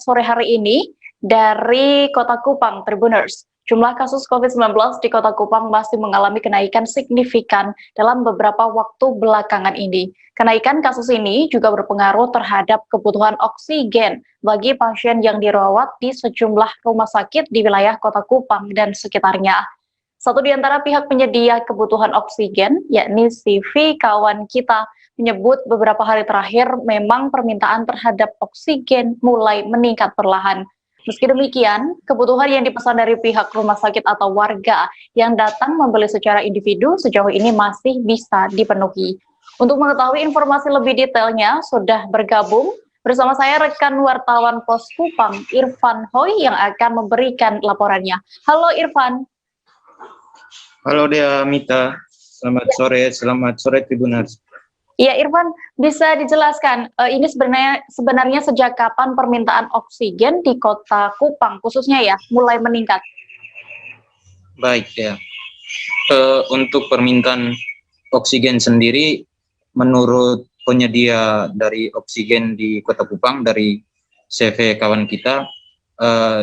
sore hari ini dari Kota Kupang, Tribuners. Jumlah kasus COVID-19 di Kota Kupang masih mengalami kenaikan signifikan dalam beberapa waktu belakangan ini. Kenaikan kasus ini juga berpengaruh terhadap kebutuhan oksigen bagi pasien yang dirawat di sejumlah rumah sakit di wilayah Kota Kupang dan sekitarnya. Satu di antara pihak penyedia kebutuhan oksigen, yakni CV Kawan Kita, menyebut beberapa hari terakhir memang permintaan terhadap oksigen mulai meningkat perlahan. Meski demikian, kebutuhan yang dipesan dari pihak rumah sakit atau warga yang datang membeli secara individu sejauh ini masih bisa dipenuhi. Untuk mengetahui informasi lebih detailnya, sudah bergabung bersama saya rekan wartawan Pos Kupang, Irfan Hoy, yang akan memberikan laporannya. Halo Irfan. Halo Dea Mita, selamat sore Tribuners. Iya Irfan, bisa dijelaskan ini sebenarnya sejak kapan permintaan oksigen di Kota Kupang khususnya ya mulai meningkat? Baik ya, untuk permintaan oksigen sendiri, menurut penyedia dari oksigen di Kota Kupang dari CV Kawan Kita,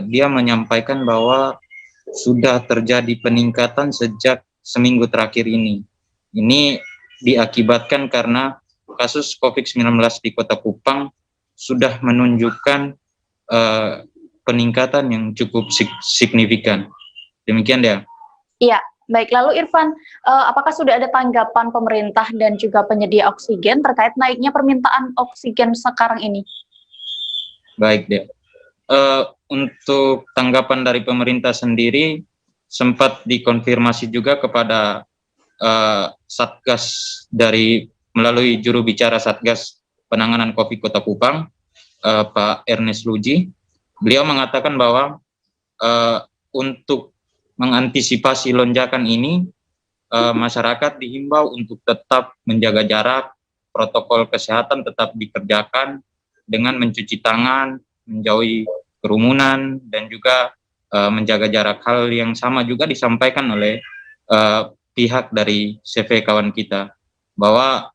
dia menyampaikan bahwa sudah terjadi peningkatan sejak seminggu terakhir ini. Ini diakibatkan karena kasus COVID-19 di Kota Kupang sudah menunjukkan peningkatan yang cukup signifikan. Demikian ya. Iya, baik. Lalu Irfan, apakah sudah ada tanggapan pemerintah dan juga penyedia oksigen terkait naiknya permintaan oksigen sekarang ini? Baik deh. Untuk tanggapan dari pemerintah sendiri sempat dikonfirmasi juga kepada Satgas dari melalui juru bicara Satgas Penanganan COVID Kota Kupang, Pak Ernest Luji. Beliau mengatakan bahwa untuk mengantisipasi lonjakan ini, masyarakat dihimbau untuk tetap menjaga jarak, protokol kesehatan tetap dikerjakan dengan mencuci tangan, menjauhi kerumunan, dan juga menjaga jarak. Hal yang sama juga disampaikan oleh pihak dari CV Kawan Kita, bahwa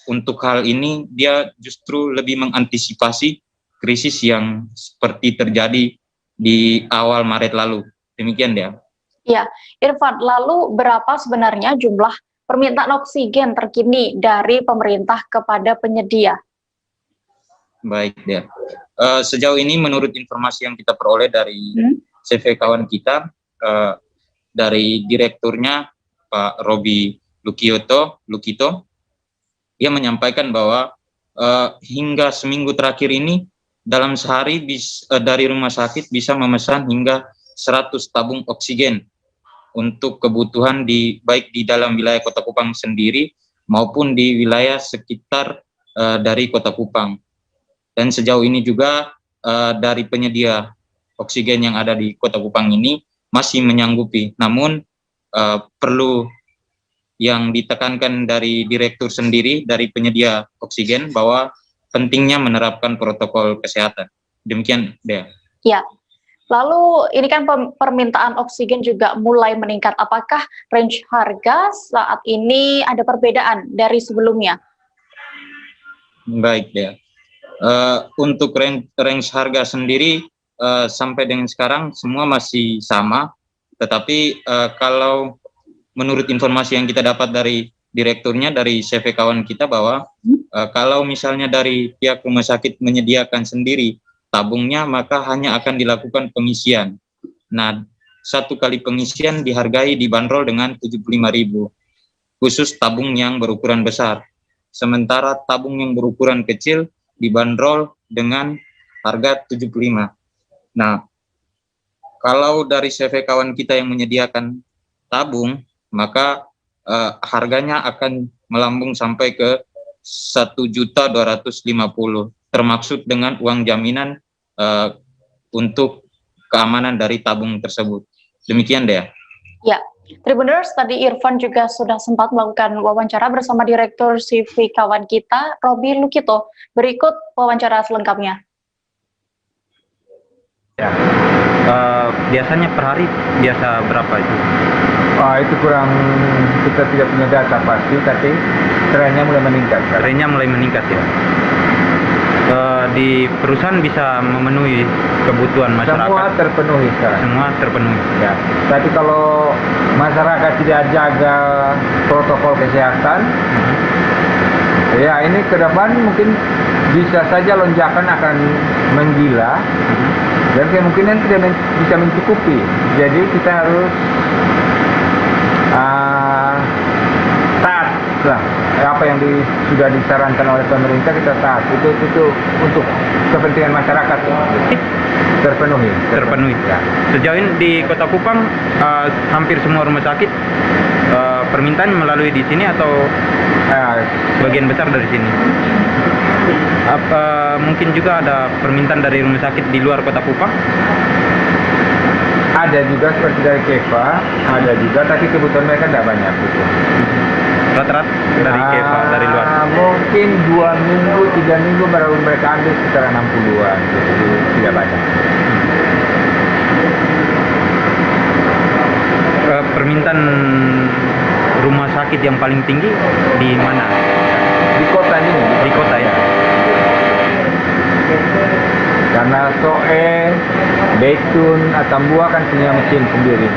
untuk hal ini dia justru lebih mengantisipasi krisis yang seperti terjadi di awal Maret lalu. Demikian ya. Ya, Irfan, lalu berapa sebenarnya jumlah permintaan oksigen terkini dari pemerintah kepada penyedia? Baik ya. Sejauh ini menurut informasi yang kita peroleh dari CV Kawan Kita, dari direkturnya Pak Robi Lukito, dia menyampaikan bahwa hingga seminggu terakhir ini dalam sehari dari rumah sakit bisa memesan hingga 100 tabung oksigen untuk kebutuhan baik di dalam wilayah Kota Kupang sendiri maupun di wilayah sekitar dari Kota Kupang. Dan sejauh ini juga dari penyedia oksigen yang ada di Kota Kupang ini masih menyanggupi, namun perlu yang ditekankan dari direktur sendiri dari penyedia oksigen bahwa pentingnya menerapkan protokol kesehatan. Demikian, Dea. Ya, lalu ini kan permintaan oksigen juga mulai meningkat. Apakah range harga saat ini ada perbedaan dari sebelumnya? Baik, Dea. Untuk range harga sendiri sampai dengan sekarang semua masih sama. Tetapi kalau menurut informasi yang kita dapat dari direkturnya, dari CV Kawan Kita, bahwa kalau misalnya dari pihak rumah sakit menyediakan sendiri tabungnya, maka hanya akan dilakukan pengisian. Nah, satu kali pengisian dihargai dibanderol dengan 75.000, khusus tabung yang berukuran besar. Sementara tabung yang berukuran kecil dibanderol dengan harga 75. Nah, kalau dari CV Kawan Kita yang menyediakan tabung, maka harganya akan melambung sampai ke 1.250.000, termaksud dengan uang jaminan untuk keamanan dari tabung tersebut. Demikian, Dea. Ya, Tribuners, tadi Irfan juga sudah sempat melakukan wawancara bersama Direktur CV Kawan Kita, Robi Lukito. Berikut wawancara selengkapnya. Ya, biasanya per hari biasa berapa itu? Itu kurang, kita tidak punya data pasti, tapi trennya mulai meningkat. Trennya mulai meningkat ya. Di perusahaan bisa memenuhi kebutuhan masyarakat. Semua terpenuhi sekarang. Semua terpenuhi. Ya. Tapi kalau masyarakat tidak jaga protokol kesehatan, ya ini ke depan mungkin bisa saja lonjakan akan menggila dan kemungkinan tidak bisa mencukupi. Jadi kita harus taat lah apa yang sudah disarankan oleh pemerintah, kita taat. Itu untuk kepentingan masyarakat terpenuhi. Ya. Sejauh ini di Kota Kupang hampir semua rumah sakit permintaan melalui di sini atau bagian besar dari sini. Mungkin juga ada permintaan dari rumah sakit di luar Kota Kupang. Ada juga seperti dari KEPA, ada juga, tapi kebutuhan mereka tidak banyak gitu. Rata-rata dari KEPA dari luar. Mungkin 2 minggu, 3 minggu baru mereka ambil sekitar 60-an, jadi tidak banyak. Permintaan rumah sakit yang paling tinggi di mana? Di kota ini. Di kota ya. Karena Soe, Betun, Atambua kan punya mesin sendiri.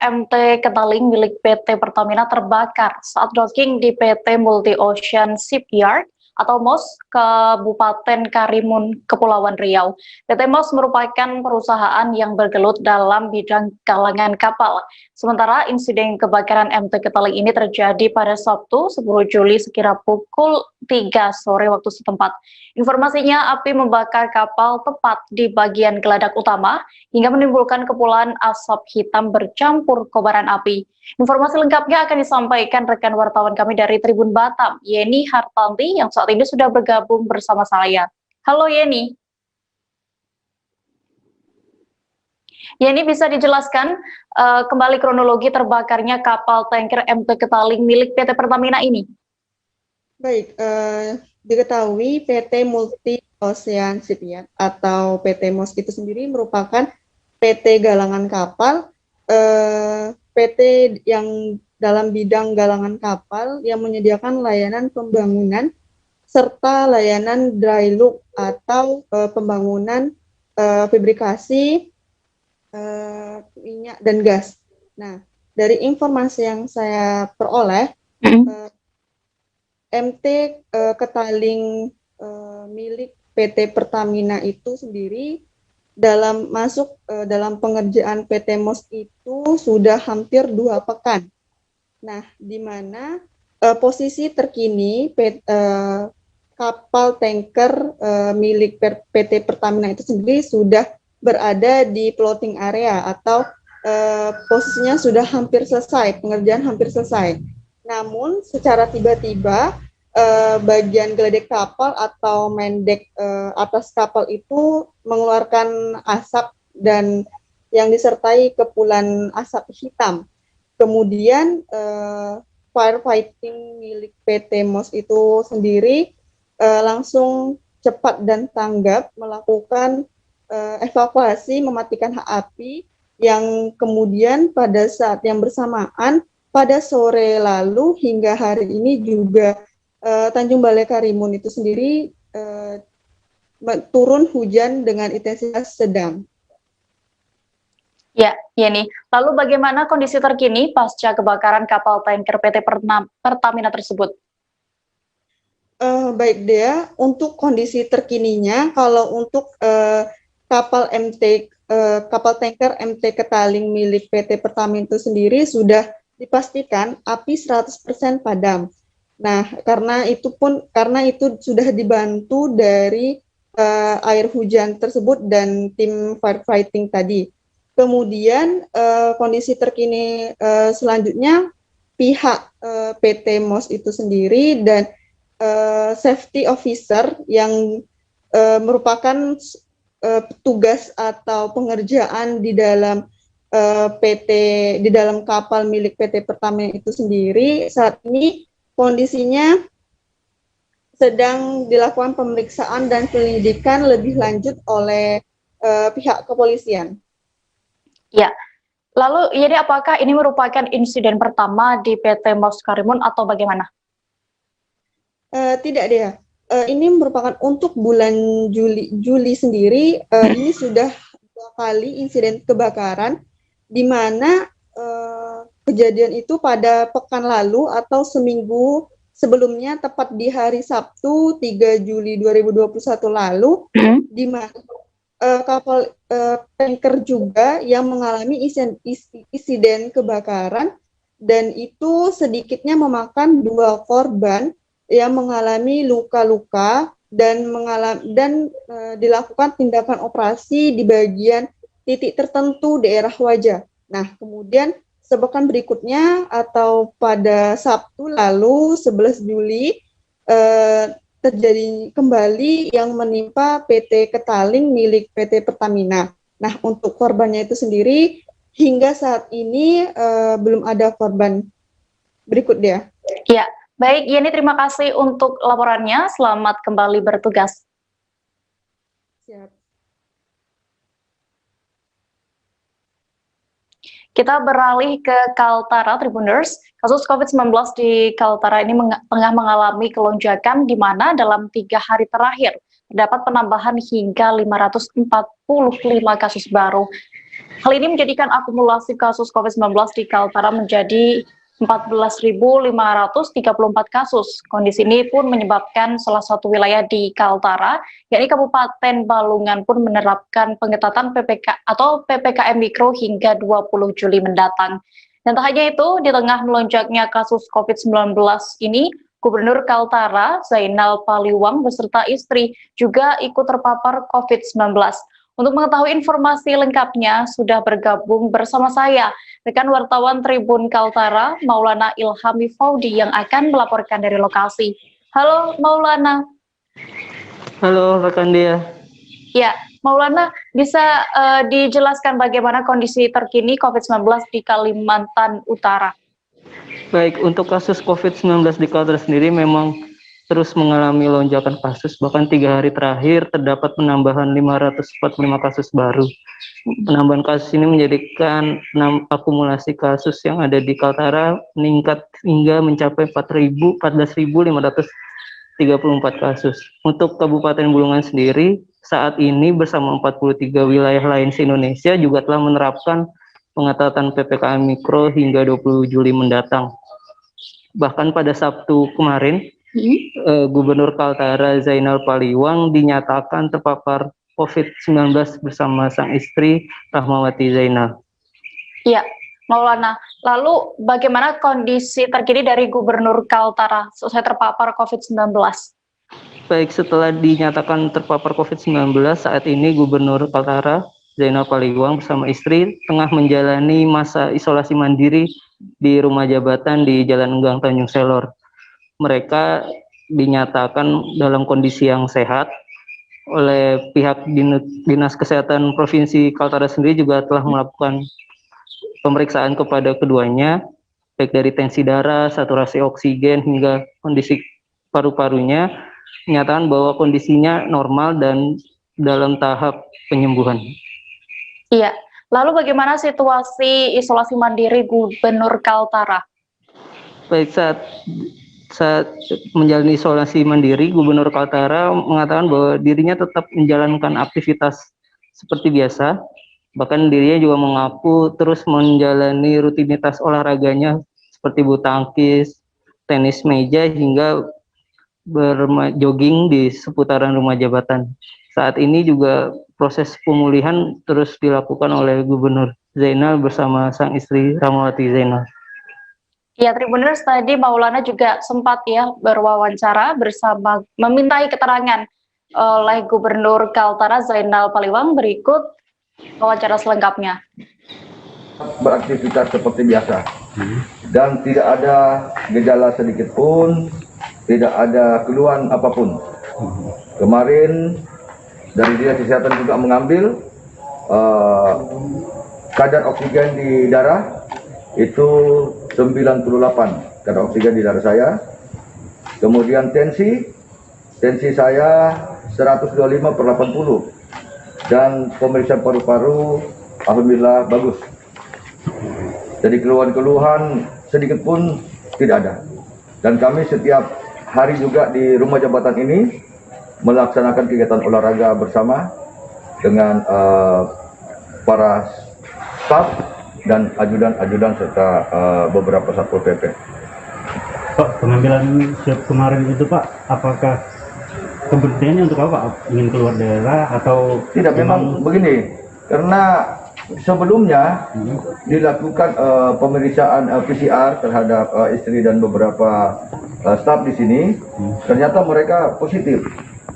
MT Ketaling milik PT Pertamina terbakar saat docking di PT Multi Ocean Shipyard atau MOS Kabupaten Karimun, Kepulauan Riau. PT MOS merupakan perusahaan yang bergelut dalam bidang galangan kapal. Sementara insiden kebakaran MT Ketaling ini terjadi pada Sabtu 10 Juli sekira pukul 3 sore waktu setempat. Informasinya, api membakar kapal tepat di bagian geladak utama hingga menimbulkan kepulan asap hitam bercampur kobaran api. Informasi lengkapnya akan disampaikan rekan wartawan kami dari Tribun Batam, Yeni Hartanti, yang saat ini sudah bergabung bersama saya. Halo Yeni. Yeni, bisa dijelaskan kembali kronologi terbakarnya kapal tanker MT Ketaling milik PT Pertamina ini? Baik, diketahui PT Multi Ocean Shipyard atau PT MOS itu sendiri merupakan PT galangan kapal, PT yang dalam bidang galangan kapal yang menyediakan layanan pembangunan serta layanan dry loop atau pembangunan fabrikasi minyak dan gas. Nah, dari informasi yang saya peroleh, MT Ketaling milik PT Pertamina itu sendiri masuk dalam pengerjaan PT MOS itu sudah hampir 2 pekan. Nah, di mana posisi terkini kapal tanker milik PT Pertamina itu sendiri sudah berada di floating area atau posisinya sudah hampir selesai, pengerjaan hampir selesai. Namun secara tiba-tiba bagian geledek kapal atau mendek atas kapal itu mengeluarkan asap dan yang disertai kepulan asap hitam. Kemudian firefighting milik PT MOS itu sendiri langsung cepat dan tanggap melakukan evakuasi mematikan api yang kemudian pada saat yang bersamaan pada sore lalu hingga hari ini juga Tanjung Balai Karimun itu sendiri turun hujan dengan intensitas sedang. Ya, Yeni. Lalu bagaimana kondisi terkini pasca kebakaran kapal tanker PT Pertamina tersebut? Baik Dea, untuk kondisi terkininya, kalau untuk kapal tanker MT Ketaling milik PT Pertamina itu sendiri sudah dipastikan api 100% padam. Nah, karena itu sudah dibantu dari air hujan tersebut dan tim firefighting tadi. Kemudian kondisi terkini selanjutnya pihak PT MOS itu sendiri dan safety officer yang merupakan petugas atau pengerjaan di dalam di dalam kapal milik PT Pertamina itu sendiri saat ini kondisinya sedang dilakukan pemeriksaan dan penyelidikan lebih lanjut oleh pihak kepolisian. Ya, Lalu ini apakah ini merupakan insiden pertama di PT MOS Karimun atau bagaimana? Tidak deh. Ini merupakan untuk bulan Juli sendiri. Ini sudah 2 kali insiden kebakaran, di mana kejadian itu pada pekan lalu atau seminggu sebelumnya, tepat di hari Sabtu 3 Juli 2021 lalu, di mana kapal tanker juga yang mengalami insiden kebakaran, dan itu sedikitnya memakan 2 korban yang mengalami luka-luka dan dilakukan tindakan operasi di bagian titik tertentu daerah wajah. Nah, kemudian sepekan berikutnya atau pada Sabtu lalu 11 Juli terjadi kembali yang menimpa PT Ketaling milik PT Pertamina. Nah, untuk korbannya itu sendiri hingga saat ini belum ada korban. Berikut dia. Ya, baik Yeni, terima kasih untuk laporannya. Selamat kembali bertugas. Siap. Kita beralih ke Kaltara, Tribuners. Kasus COVID-19 di Kaltara ini tengah mengalami kelonjakan, di mana dalam 3 hari terakhir terdapat penambahan hingga 545 kasus baru. Hal ini menjadikan akumulasi kasus COVID-19 di Kaltara menjadi 14.534 kasus. Kondisi ini pun menyebabkan salah satu wilayah di Kaltara, yakni Kabupaten Balungan, pun menerapkan pengetatan PPKM Mikro hingga 20 Juli mendatang. Dan tak hanya itu, di tengah melonjaknya kasus COVID-19 ini, Gubernur Kaltara, Zainal Paliwang, beserta istri juga ikut terpapar COVID-19. Untuk mengetahui informasi lengkapnya, sudah bergabung bersama saya rekan wartawan Tribun Kaltara, Maulana Ilhami Faudi, yang akan melaporkan dari lokasi. Halo Maulana. Halo rekan dia. Ya, Maulana, bisa dijelaskan bagaimana kondisi terkini COVID-19 di Kalimantan Utara? Baik, untuk kasus COVID-19 di Kaltara sendiri memang terus mengalami lonjakan kasus, bahkan 3 hari terakhir terdapat penambahan 545 kasus baru. Penambahan kasus ini menjadikan akumulasi kasus yang ada di Kaltara meningkat hingga mencapai 14.534 kasus. Untuk Kabupaten Bulungan sendiri, saat ini bersama 43 wilayah lain se-Indonesia juga telah menerapkan pengetatan PPKM Mikro hingga 20 Juli mendatang. Bahkan pada Sabtu kemarin, Gubernur Kaltara Zainal Paliwang dinyatakan terpapar COVID-19 bersama sang istri Rahmawati Zainal. Iya, Maulana. Lalu bagaimana kondisi terkini dari Gubernur Kaltara selesai terpapar COVID-19? Baik, setelah dinyatakan terpapar COVID-19, saat ini Gubernur Kaltara Zainal Paliwang bersama istri tengah menjalani masa isolasi mandiri di rumah jabatan di Jalan Enggang Tanjung Selor. Mereka dinyatakan dalam kondisi yang sehat. Oleh pihak Dinas Kesehatan Provinsi Kaltara sendiri juga telah melakukan pemeriksaan kepada keduanya, baik dari tensi darah, saturasi oksigen, hingga kondisi paru-parunya, menyatakan bahwa kondisinya normal dan dalam tahap penyembuhan. Iya, lalu bagaimana situasi isolasi mandiri Gubernur Kaltara? Baik, saat menjalani isolasi mandiri, Gubernur Kaltara mengatakan bahwa dirinya tetap menjalankan aktivitas seperti biasa. Bahkan dirinya juga mengaku terus menjalani rutinitas olahraganya seperti bulu tangkis, tenis meja, hingga berjogging di seputaran rumah jabatan. Saat ini juga proses pemulihan terus dilakukan oleh Gubernur Zainal bersama sang istri Rahmawati Zainal. Ya, Tribuners, tadi Maulana juga sempat ya berwawancara bersama, memintai keterangan oleh Gubernur Kaltara Zainal Paliwang. Berikut wawancara selengkapnya. Beraktivitas seperti biasa dan tidak ada gejala sedikit pun, tidak ada keluhan apapun. Kemarin dari Dinas Kesehatan juga mengambil kadar oksigen di darah itu 98 kadar oksigen di darah saya. Kemudian tensi saya 125/80, dan pemeriksaan paru-paru alhamdulillah bagus. Jadi keluhan-keluhan sedikit pun tidak ada. Dan kami setiap hari juga di rumah jabatan ini melaksanakan kegiatan olahraga bersama dengan para staf dan ajudan-ajudan serta beberapa satpol PP. Pak, pengambilan swab kemarin itu Pak, apakah keberhentiannya untuk apa Pak? Ingin keluar daerah atau? Tidak, memang begini, karena sebelumnya dilakukan pemeriksaan PCR terhadap istri dan beberapa staf di sini, ternyata mereka positif.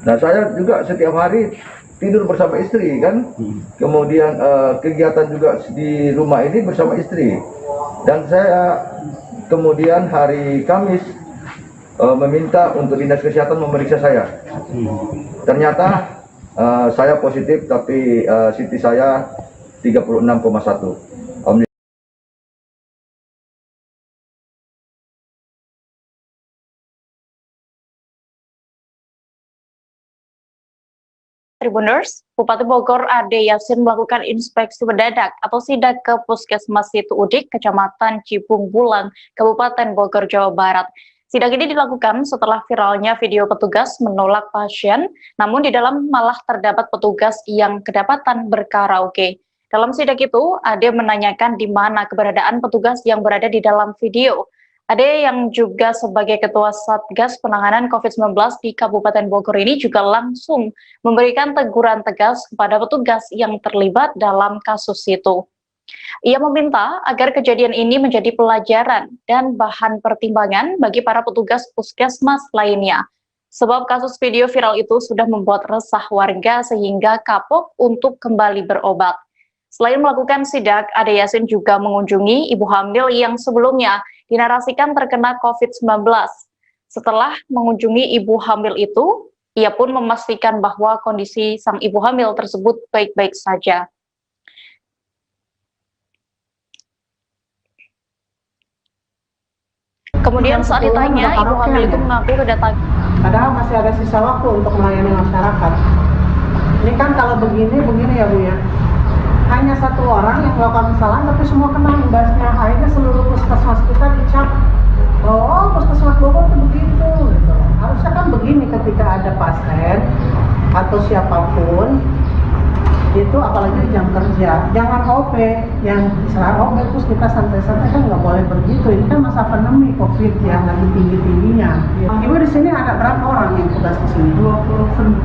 Nah, saya juga setiap hari tidur bersama istri kan, kemudian kegiatan juga di rumah ini bersama istri, dan saya kemudian hari Kamis meminta untuk dinas kesehatan memeriksa saya. Ternyata saya positif, tapi CT saya 36,1. Tribuners, Bupati Bogor Ade Yasin melakukan inspeksi mendadak atau sidak ke Puskesmas Situ Udik, Kecamatan Cibung Bulang, Kabupaten Bogor, Jawa Barat. Sidak ini dilakukan setelah viralnya video petugas menolak pasien, namun di dalam malah terdapat petugas yang kedapatan berkaraoke. Dalam sidak itu, Ade menanyakan di mana keberadaan petugas yang berada di dalam video. Ade yang juga sebagai Ketua Satgas Penanganan COVID-19 di Kabupaten Bogor ini juga langsung memberikan teguran tegas kepada petugas yang terlibat dalam kasus itu. Ia meminta agar kejadian ini menjadi pelajaran dan bahan pertimbangan bagi para petugas puskesmas lainnya. Sebab kasus video viral itu sudah membuat resah warga sehingga kapok untuk kembali berobat. Selain melakukan sidak, Ade Yasin juga mengunjungi ibu hamil yang sebelumnya dinarasikan terkena COVID-19. Setelah mengunjungi ibu hamil itu, ia pun memastikan bahwa kondisi sang ibu hamil tersebut baik-baik saja. Kemudian saat ditanya, ibu hamil itu mengaku kedatangan. Padahal masih ada sisa waktu untuk melayani masyarakat. Ini kan kalau begini ya Bu ya. Hanya satu orang yang melakukan kesalahan, tapi semua kena imbasnya. Akhirnya seluruh puskesmas kita dicap, oh puskesmas Bogor itu begitu. Gitu. Harusnya kan begini ketika ada pasien atau siapapun, itu apalagi jam kerja. Jangan OP, yang istilah OP terus kita santai-santai, kan nggak boleh begitu. Ini kan masa pandemi COVID yang lagi tinggi-tingginya. Ibu di sini ada berapa orang yang tugas di sini? 28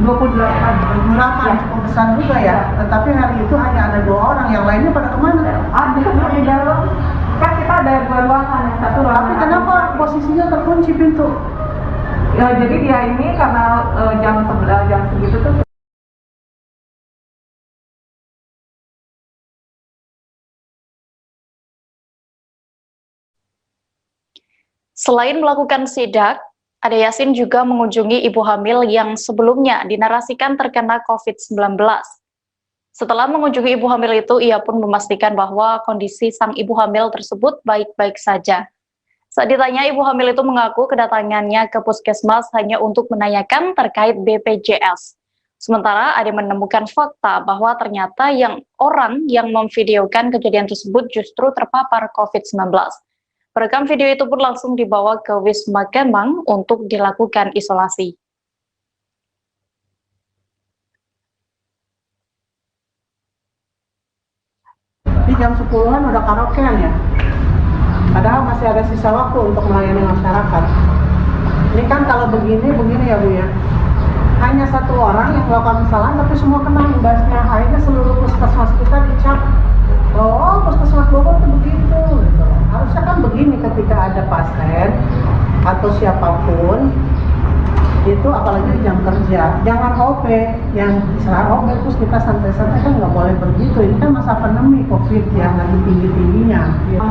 cukup besar juga ya. Tetapi hari itu hanya ada 2 orang, yang lainnya pada kemana? Ada di dalam. Kan kita ada 2 ruangan, yang satu ruangan. Tapi kenapa posisinya terkunci pintu? Ya, jadi dia ini karena jam segitu tuh. Selain melakukan sidak, Ade Yasin juga mengunjungi ibu hamil yang sebelumnya dinarasikan terkena COVID-19. Setelah mengunjungi ibu hamil itu, ia pun memastikan bahwa kondisi sang ibu hamil tersebut baik-baik saja. Saat ditanya, ibu hamil itu mengaku kedatangannya ke puskesmas hanya untuk menanyakan terkait BPJS. Sementara Ade menemukan fakta bahwa ternyata orang yang memvideokan kejadian tersebut justru terpapar COVID-19. Perekam video itu pun langsung dibawa ke Wisma Kemang untuk dilakukan isolasi. Di jam 10-an udah karaokean ya. Padahal masih ada sisa waktu untuk melayani masyarakat. Ini kan kalau begini ya Bu ya. Hanya satu orang yang melakukan kesalahan, tapi semua kena imbasnya. Akhirnya seluruh puskesmas kita dicap, oh puskesmas Bogor itu begitu. Gitu. Harusnya kan begini ketika ada pasien atau siapapun, itu apalagi jam kerja. Jangan OP, yang istilah OP terus kita santai-santai, kan nggak boleh begitu. Ini kan masa pandemi COVID yang lagi tinggi-tingginya.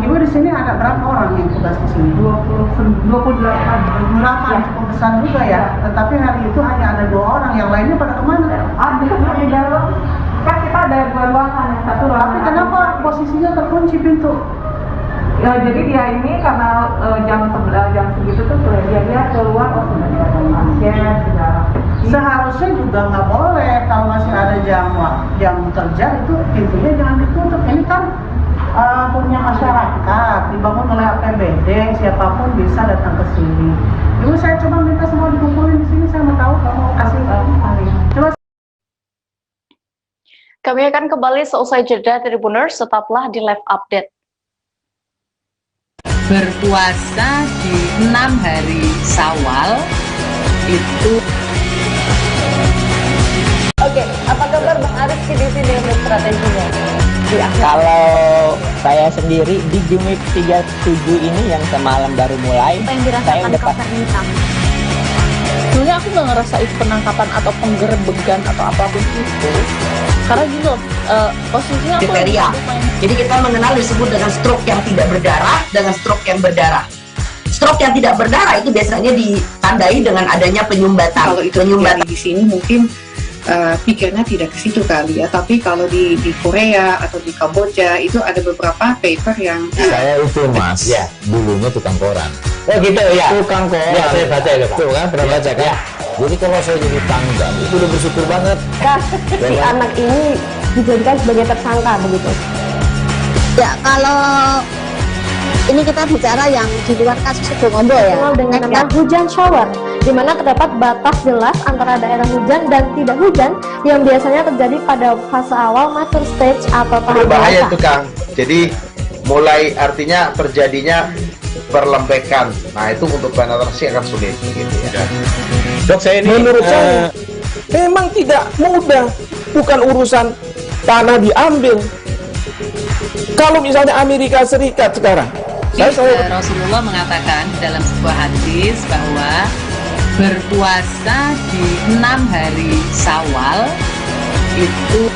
Ibu di sini ada berapa orang yang tugas di sini? 28 cukup besar juga ya. Tetapi hari itu hanya ada 2 orang, yang lainnya pada kemana? Ada di dalam. Kan kita ada 2 ruangan, yang satu ruangan. Tapi kenapa posisinya terkunci pintu? Ya, jadi dia ini karena jam segitu tuh dia keluar, oh sudah ada pasien, sudah. Seharusnya juga nggak boleh kalau masih ada jam kerja itu pintunya jangan ditutup. Ini kan punya masyarakat, dibangun oleh APBD, siapapun bisa datang ke sini. Dulu saya coba minta semua dikumpulin di sini, saya mau tahu kamu kasih hari. Coba. Kami akan kembali seusai jeda Tribuners, tetaplah di live update. Berpuasa di 6 hari Syawal itu. Oke, apa kabar Bang Arif di sini untuk strateginya? Kalau saya sendiri di Game Week 37 ini yang semalam baru mulai, saya udah pas. Sebenarnya aku nggak ngerasa itu penangkapan atau penggerebegan atau apapun itu, karena gini loh, posisinya aku kriteria. Jadi kita mengenal disebut dengan stroke yang tidak berdarah dengan stroke yang berdarah. Stroke yang tidak berdarah itu biasanya ditandai dengan adanya penyumbatan. Kalau itu penyumbatan di sini mungkin pikirnya tidak ke situ kali ya, tapi kalau di Korea atau di Kamboja itu ada beberapa paper yang saya itu mas, ya dulunya tukang koran. Oh gitu ya, tukang koran. Ya saya baca ya, tuh kan pernah baca kan. Jadi kalau saya jadi tanggal itu udah bersyukur banget. Si anak ini dijadikan sebagai tersangka begitu. Ya kalau ini kita bicara yang di luar kasus Situbondo ya. Dengan nama hujan shower, di mana terdapat batas jelas antara daerah hujan dan tidak hujan yang biasanya terjadi pada fase awal mature stage atau tahap berbahaya itu Kang. Jadi mulai artinya terjadinya perlembekan. Nah itu untuk penetrasi akan sulit gitu ya. Dok saya ini menurut saya memang tidak mudah, bukan urusan tanah diambil. Kalau misalnya Amerika Serikat sekarang, Rasulullah mengatakan dalam sebuah hadis bahwa berpuasa di 6 hari Syawal itu.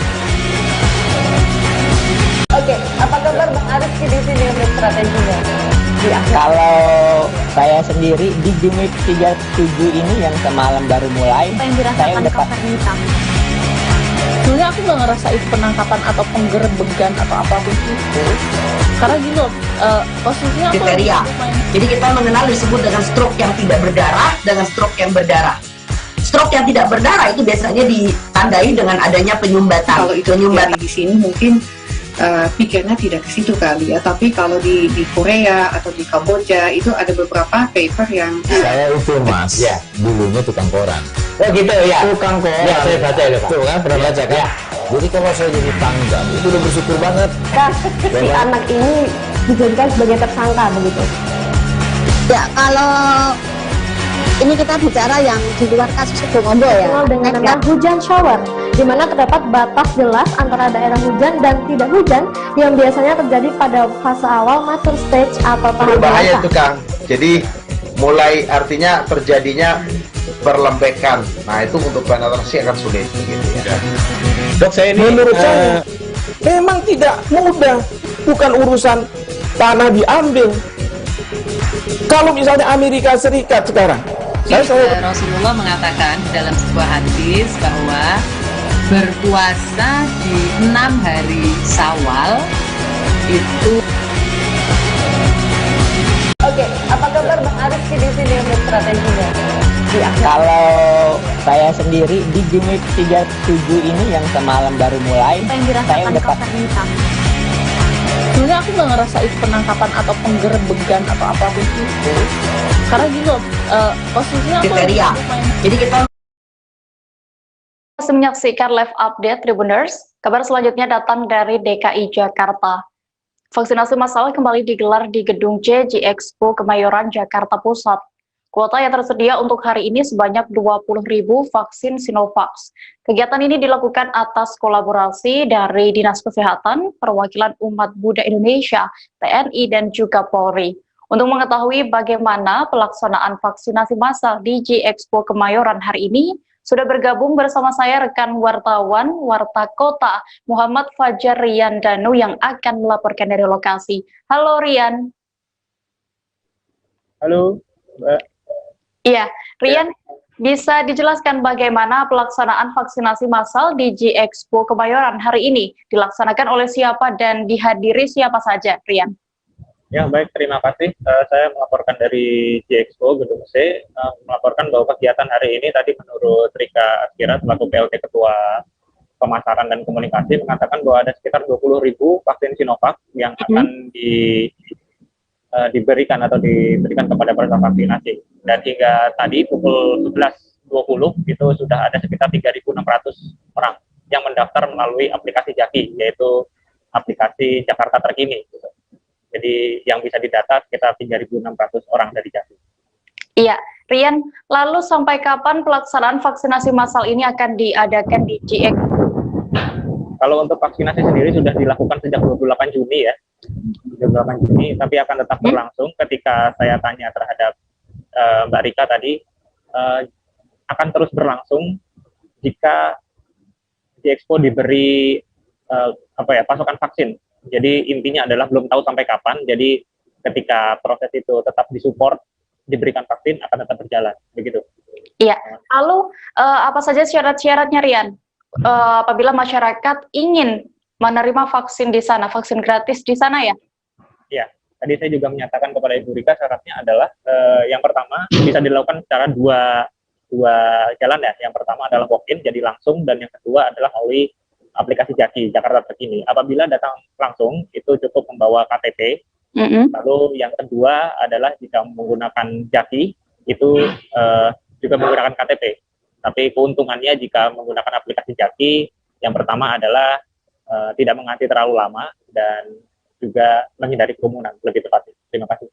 Oke, apa kabar Bang Arif di sini untuk strateginya? Kalau saya sendiri di Game Week 37 ini yang semalam baru mulai, saya udah pas. Sebenarnya aku nggak ngerasa itu penangkapan atau penggerebegan atau apapun itu, karena gini loh, posisinya kriteria. Jadi kita mengenal disebut dengan stroke yang tidak berdarah dengan stroke yang berdarah. Stroke yang tidak berdarah itu biasanya ditandai dengan adanya penyumbatan. Kalau itu penyumbatan di sini mungkin pikirnya tidak ke situ kali ya, tapi kalau di Korea atau di Kamboja itu ada beberapa paper yang saya itu mas, ya dulunya tukang koran. Oh gitu ya, tukang koran. Ya saya baca ya, tuh kan pernah baca kan. Jadi kalau saya jadi tanggal itu udah bersyukur banget. Si anak ini dijadikan sebagai tersangka begitu. Ya kalau ini kita bicara yang di luar kasus Situbondo ya. Dengan nama hujan shower, di mana terdapat batas jelas antara daerah hujan dan tidak hujan yang biasanya terjadi pada fase awal mature stage atau tahap berbahaya itu Kang. Jadi mulai artinya terjadinya perlembekan. Nah itu untuk penetrasi akan sulit gitu ya. Dok saya ini menurut saya memang tidak mudah, bukan urusan tanah diambil. Kalau misalnya Amerika Serikat sekarang, Rasulullah mengatakan dalam sebuah hadis bahwa berpuasa di 6 hari Syawal itu. Oke, apa kabar Bang Arif di sini untuk strateginya? Kalau saya sendiri di Game Week 37 ini yang semalam baru mulai, saya udah pas. Sebenarnya aku nggak ngerasa itu penangkapan atau penggerebegan atau apapun itu, karena gini loh, posisinya kriteria. Jadi kita masih menyaksikan live update Tribuners. Kabar selanjutnya datang dari DKI Jakarta. Vaksinasi massal kembali digelar di Gedung C Expo Kemayoran, Jakarta Pusat. Kuota yang tersedia untuk hari ini sebanyak 20.000 vaksin Sinovac. Kegiatan ini dilakukan atas kolaborasi dari Dinas Kesehatan, Perwakilan Umat Buddha Indonesia, TNI, dan juga Polri. Untuk mengetahui bagaimana pelaksanaan vaksinasi massal di G Expo Kemayoran hari ini, sudah bergabung bersama saya rekan wartawan Warta Kota Muhammad Fajar Rian Danu yang akan melaporkan dari lokasi. Halo Rian. Halo Mbak. Iya, Rian, bisa dijelaskan bagaimana pelaksanaan vaksinasi massal di G Expo Kemayoran hari ini? Dilaksanakan oleh siapa dan dihadiri siapa saja, Rian? Ya, baik, terima kasih. Saya melaporkan dari G Expo Gedung C, melaporkan bahwa kegiatan hari ini tadi menurut Rika Askira selaku PLT Ketua Pemasaran dan Komunikasi mengatakan bahwa ada sekitar 20.000 vaksin Sinovac yang akan diberikan kepada peserta vaksinasi. Dan hingga tadi pukul 11.20 itu sudah ada sekitar 3.600 orang yang mendaftar melalui aplikasi Jaki, yaitu aplikasi Jakarta Terkini. Gitu. Jadi yang bisa didata sekitar 3.600 orang dari Jaki. Iya, Rian, lalu sampai kapan pelaksanaan vaksinasi massal ini akan diadakan di GX? Kalau untuk vaksinasi sendiri sudah dilakukan sejak 28 Juni ya. 28 Juni, tapi akan tetap berlangsung. Ketika saya tanya terhadap Mbak Rika tadi, akan terus berlangsung jika G-Expo diberi pasokan vaksin. Jadi intinya adalah belum tahu sampai kapan. Jadi ketika proses itu tetap disupport, diberikan vaksin, akan tetap berjalan. Begitu. Iya. Lalu apa saja syarat-syaratnya, Rian? Apabila masyarakat ingin menerima vaksin di sana, vaksin gratis di sana ya? Iya, tadi saya juga menyatakan kepada Ibu Rika syaratnya adalah yang pertama bisa dilakukan secara dua jalan ya. Yang pertama adalah walk-in, jadi langsung, dan yang kedua adalah melalui aplikasi Jaki, Jakarta Terkini. Apabila datang langsung, itu cukup membawa KTP. Lalu yang kedua adalah jika menggunakan Jaki, itu juga menggunakan KTP. Tapi keuntungannya jika menggunakan aplikasi Jaki, yang pertama adalah tidak mengantri terlalu lama dan juga menghindari kerumunan lebih tepatnya. Terima kasih.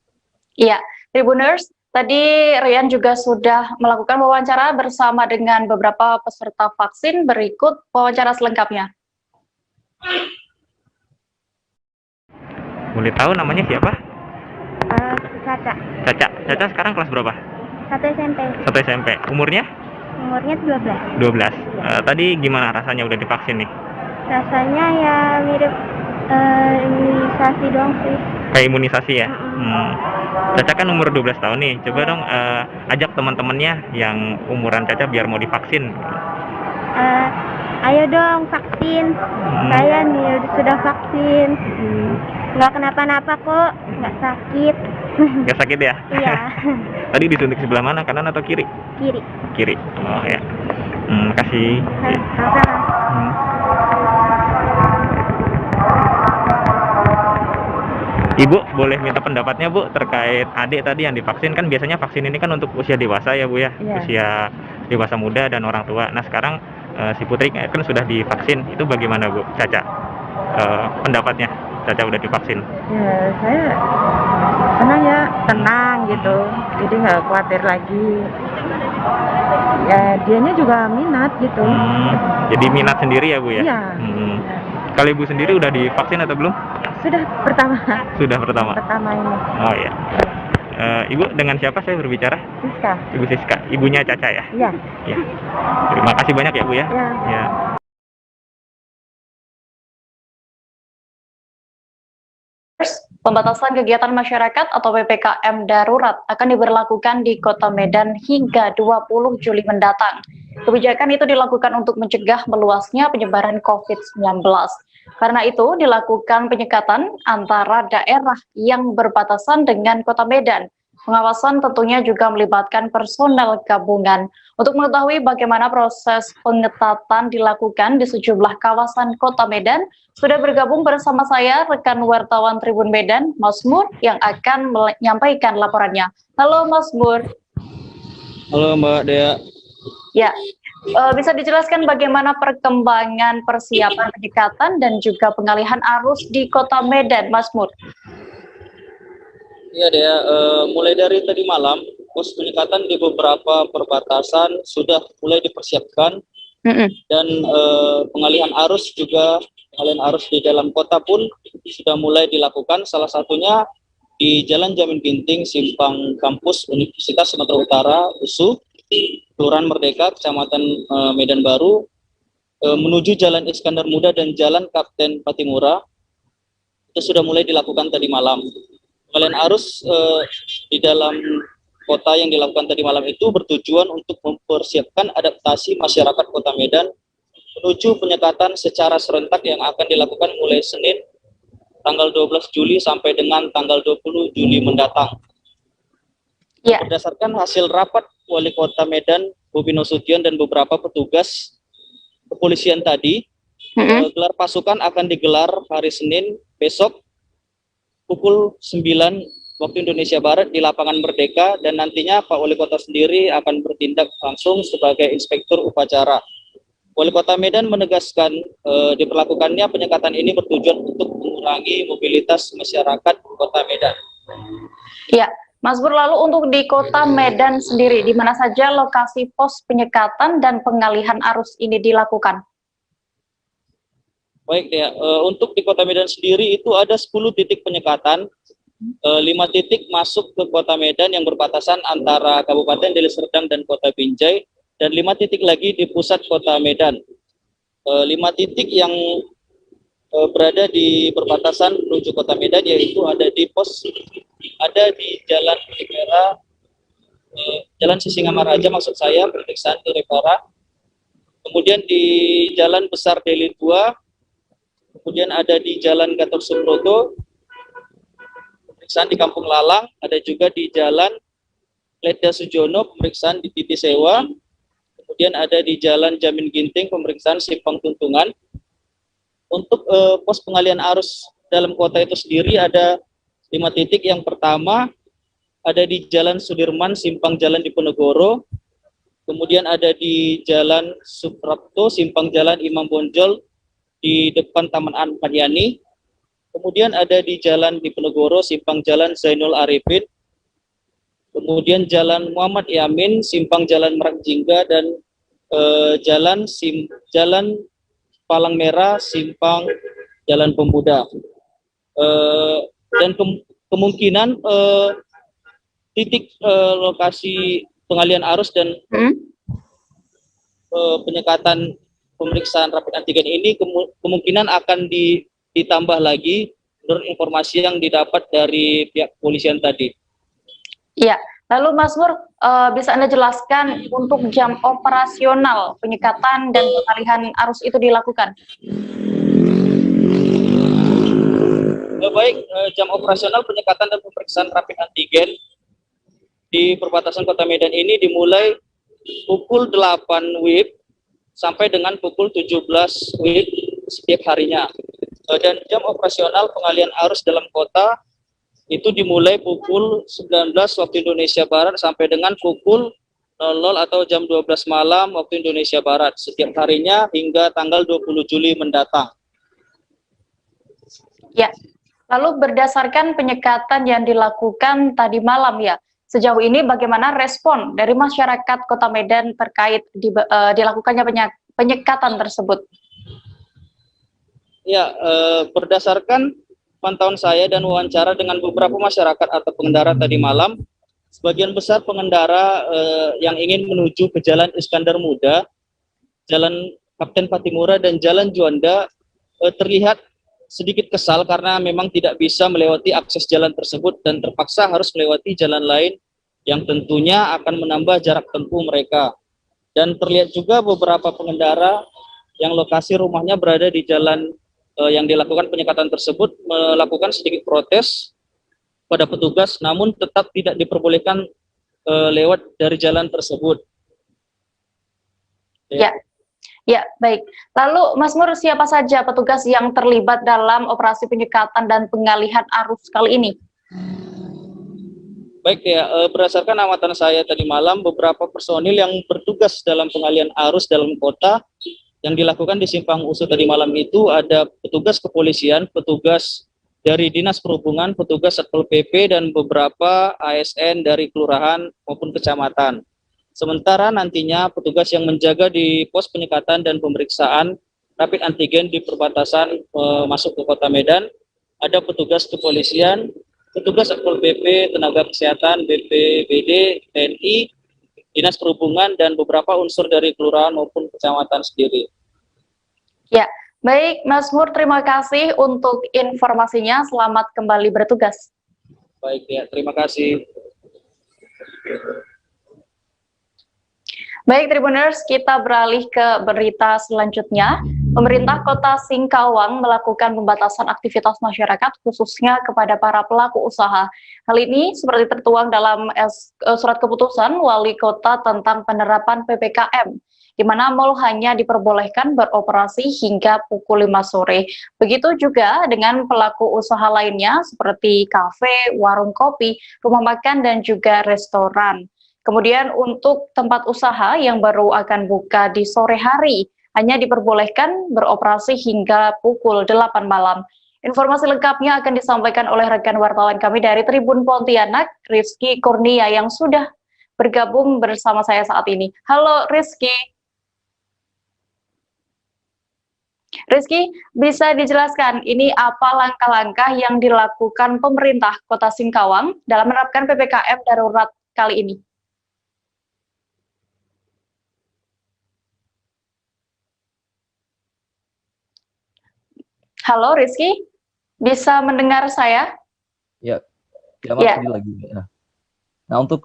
Iya, Tribuners, tadi Rian juga sudah melakukan wawancara bersama dengan beberapa peserta vaksin. Berikut wawancara selengkapnya. Boleh tahu namanya siapa? Caca. Caca sekarang kelas berapa? 1 SMP. 1 SMP. Umurnya? Umurnya 12. 12. Tadi gimana rasanya udah divaksin nih? Rasanya ya mirip imunisasi doang sih. Kayak imunisasi ya? Caca kan umur 12 tahun nih. Coba dong ajak teman-temannya yang umuran Caca biar mau divaksin. Ayo dong vaksin. Saya nih sudah vaksin. Nggak kenapa-napa kok, nggak sakit. Nggak sakit ya? Iya. Tadi disuntik sebelah mana, kanan atau kiri? Kiri. Kiri. Oh ya. Kasih. Ibu boleh minta pendapatnya Bu terkait adik tadi yang divaksin. Kan biasanya vaksin ini kan untuk usia dewasa ya Bu ya, usia dewasa muda dan orang tua. Nah sekarang si Putri kan sudah divaksin, itu bagaimana Bu Caca pendapatnya? Caca udah divaksin. Ya saya senang ya, tenang gitu, jadi nggak khawatir lagi. Ya dianya juga minat gitu. Jadi minat sendiri ya Bu ya? Iya. Kalau Ibu sendiri udah divaksin atau belum? Sudah pertama. Sudah pertama. Pertama ini. Oh ya. Ibu dengan siapa saya berbicara? Siska. Ibu Siska, ibunya Caca ya? Iya. Ya. Terima kasih banyak ya Bu ya. Ya. Ya. Pembatasan kegiatan masyarakat atau PPKM darurat akan diberlakukan di Kota Medan hingga 20 Juli mendatang. Kebijakan itu dilakukan untuk mencegah meluasnya penyebaran COVID-19. Karena itu dilakukan penyekatan antara daerah yang berbatasan dengan Kota Medan. Pengawasan tentunya juga melibatkan personel gabungan. Untuk mengetahui bagaimana proses pengetatan dilakukan di sejumlah kawasan Kota Medan, sudah bergabung bersama saya rekan wartawan Tribun Medan, Mas Mur, yang akan menyampaikan laporannya. Halo Mas Mur. Halo Mbak Dea. Ya, bisa dijelaskan bagaimana perkembangan persiapan penyekatan dan juga pengalihan arus di Kota Medan, Mas Mur? Iya Dea, mulai dari tadi malam, pos penyekatan di beberapa perbatasan sudah mulai dipersiapkan. Dan pengalihan arus juga, pengalihan arus di dalam kota pun sudah mulai dilakukan. Salah satunya di Jalan Jamin Ginting, Simpang Kampus Universitas Sumatera Utara, USU, Kelurahan Merdeka, Kecamatan Medan Baru, menuju Jalan Iskandar Muda dan Jalan Kapten Patimura, itu sudah mulai dilakukan tadi malam. Pengalihan arus di dalam kota yang dilakukan tadi malam itu bertujuan untuk mempersiapkan adaptasi masyarakat Kota Medan menuju penyekatan secara serentak yang akan dilakukan mulai Senin tanggal 12 Juli sampai dengan tanggal 20 Juli mendatang. Ya. Berdasarkan hasil rapat Wali Kota Medan Bobi Nasution dan beberapa petugas kepolisian tadi, Gelar pasukan akan digelar hari Senin besok pukul 9 waktu Indonesia Barat di lapangan Merdeka, dan nantinya Pak Wali Kota sendiri akan bertindak langsung sebagai inspektur upacara. Wali Kota Medan menegaskan diberlakukannya penyekatan ini bertujuan untuk mengurangi mobilitas masyarakat Kota Medan. Ya, Mas Bur, lalu untuk di Kota Medan sendiri, di mana saja lokasi pos penyekatan dan pengalihan arus ini dilakukan? Baik ya, untuk di Kota Medan sendiri itu ada 10 titik penyekatan, 5 titik masuk ke Kota Medan yang berbatasan antara Kabupaten Deli Serdang dan Kota Binjai, dan 5 titik lagi di pusat Kota Medan. 5 titik yang berada di perbatasan menuju Kota Medan yaitu ada di Jalan Ripera, Jalan Sisingamaraja maksud saya, pemeriksaan di Ripera, kemudian di Jalan Besar Deli 2, kemudian ada di Jalan Gatot Subroto, pemeriksaan di Kampung Lalang, ada juga di Jalan Leda Sujono, pemeriksaan di Titi Sewa, kemudian ada di Jalan Jamin Ginting, pemeriksaan Simpang Tuntungan. Untuk pos pengalian arus dalam kota itu sendiri ada 5 titik. Yang pertama ada di Jalan Sudirman, Simpang Jalan Diponegoro, kemudian ada di Jalan Suprapto, Simpang Jalan Imam Bonjol, di depan Taman Anpanyani, kemudian ada di Jalan Diponegoro, Simpang Jalan Zainul Arifin, kemudian Jalan Muhammad Yamin, Simpang Jalan Merak Jingga, dan Jalan Palang Merah, Simpang Jalan Pemuda. Dan kemungkinan titik lokasi pengalian arus dan penyekatan pemeriksaan rapid antigen ini kemungkinan akan ditambah lagi menurut informasi yang didapat dari pihak kepolisian tadi. Iya, lalu Mas Bur, bisa Anda jelaskan untuk jam operasional penyekatan dan pengalihan arus itu dilakukan? Baik, jam operasional penyekatan dan pemeriksaan rapid antigen di perbatasan Kota Medan ini dimulai pukul 8 WIB sampai dengan pukul 17 WIB setiap harinya. Dan jam operasional pengalian arus dalam kota itu dimulai pukul 19 waktu Indonesia Barat sampai dengan pukul 00 atau jam 12 malam waktu Indonesia Barat setiap harinya hingga tanggal 20 Juli mendatang. Ya, lalu berdasarkan penyekatan yang dilakukan tadi malam ya, sejauh ini bagaimana respon dari masyarakat Kota Medan terkait dilakukannya penyekatan tersebut? Ya, berdasarkan pantauan saya dan wawancara dengan beberapa masyarakat atau pengendara tadi malam, sebagian besar pengendara yang ingin menuju ke Jalan Iskandar Muda, Jalan Kapten Patimura, dan Jalan Juanda terlihat sedikit kesal karena memang tidak bisa melewati akses jalan tersebut dan terpaksa harus melewati jalan lain yang tentunya akan menambah jarak tempuh mereka. Dan terlihat juga beberapa pengendara yang lokasi rumahnya berada di jalan yang dilakukan penyekatan tersebut melakukan sedikit protes pada petugas, namun tetap tidak diperbolehkan lewat dari jalan tersebut. Ya, baik. Lalu Mas Mur, siapa saja petugas yang terlibat dalam operasi penyekatan dan pengalihan arus kali ini? Baik ya, berdasarkan amatan saya tadi malam, beberapa personil yang bertugas dalam pengalihan arus dalam kota yang dilakukan di Simpang Usu tadi malam itu ada petugas kepolisian, petugas dari Dinas Perhubungan, petugas Satpol PP, dan beberapa ASN dari kelurahan maupun kecamatan. Sementara nantinya petugas yang menjaga di pos penyekatan dan pemeriksaan rapid antigen di perbatasan masuk ke Kota Medan, ada petugas kepolisian, petugas Satpol PP, tenaga kesehatan, BPBD, TNI, Dinas Perhubungan, dan beberapa unsur dari kelurahan maupun kecamatan sendiri. Ya, baik Mas Mur, terima kasih untuk informasinya. Selamat kembali bertugas. Baik ya, terima kasih. Baik Tribuners, kita beralih ke berita selanjutnya. Pemerintah Kota Singkawang melakukan pembatasan aktivitas masyarakat khususnya kepada para pelaku usaha. Hal ini seperti tertuang dalam surat keputusan Wali Kota tentang penerapan PPKM, di mana mal hanya diperbolehkan beroperasi hingga pukul 5 sore. Begitu juga dengan pelaku usaha lainnya seperti kafe, warung kopi, rumah makan, dan juga restoran. Kemudian untuk tempat usaha yang baru akan buka di sore hari, hanya diperbolehkan beroperasi hingga pukul 8 malam. Informasi lengkapnya akan disampaikan oleh rekan wartawan kami dari Tribun Pontianak, Rizky Kurnia, yang sudah bergabung bersama saya saat ini. Halo Rizky. Rizky, bisa dijelaskan ini apa langkah-langkah yang dilakukan pemerintah Kota Singkawang dalam menerapkan PPKM darurat kali ini? Halo Rizky, bisa mendengar saya? Ya, lagi. Nah, untuk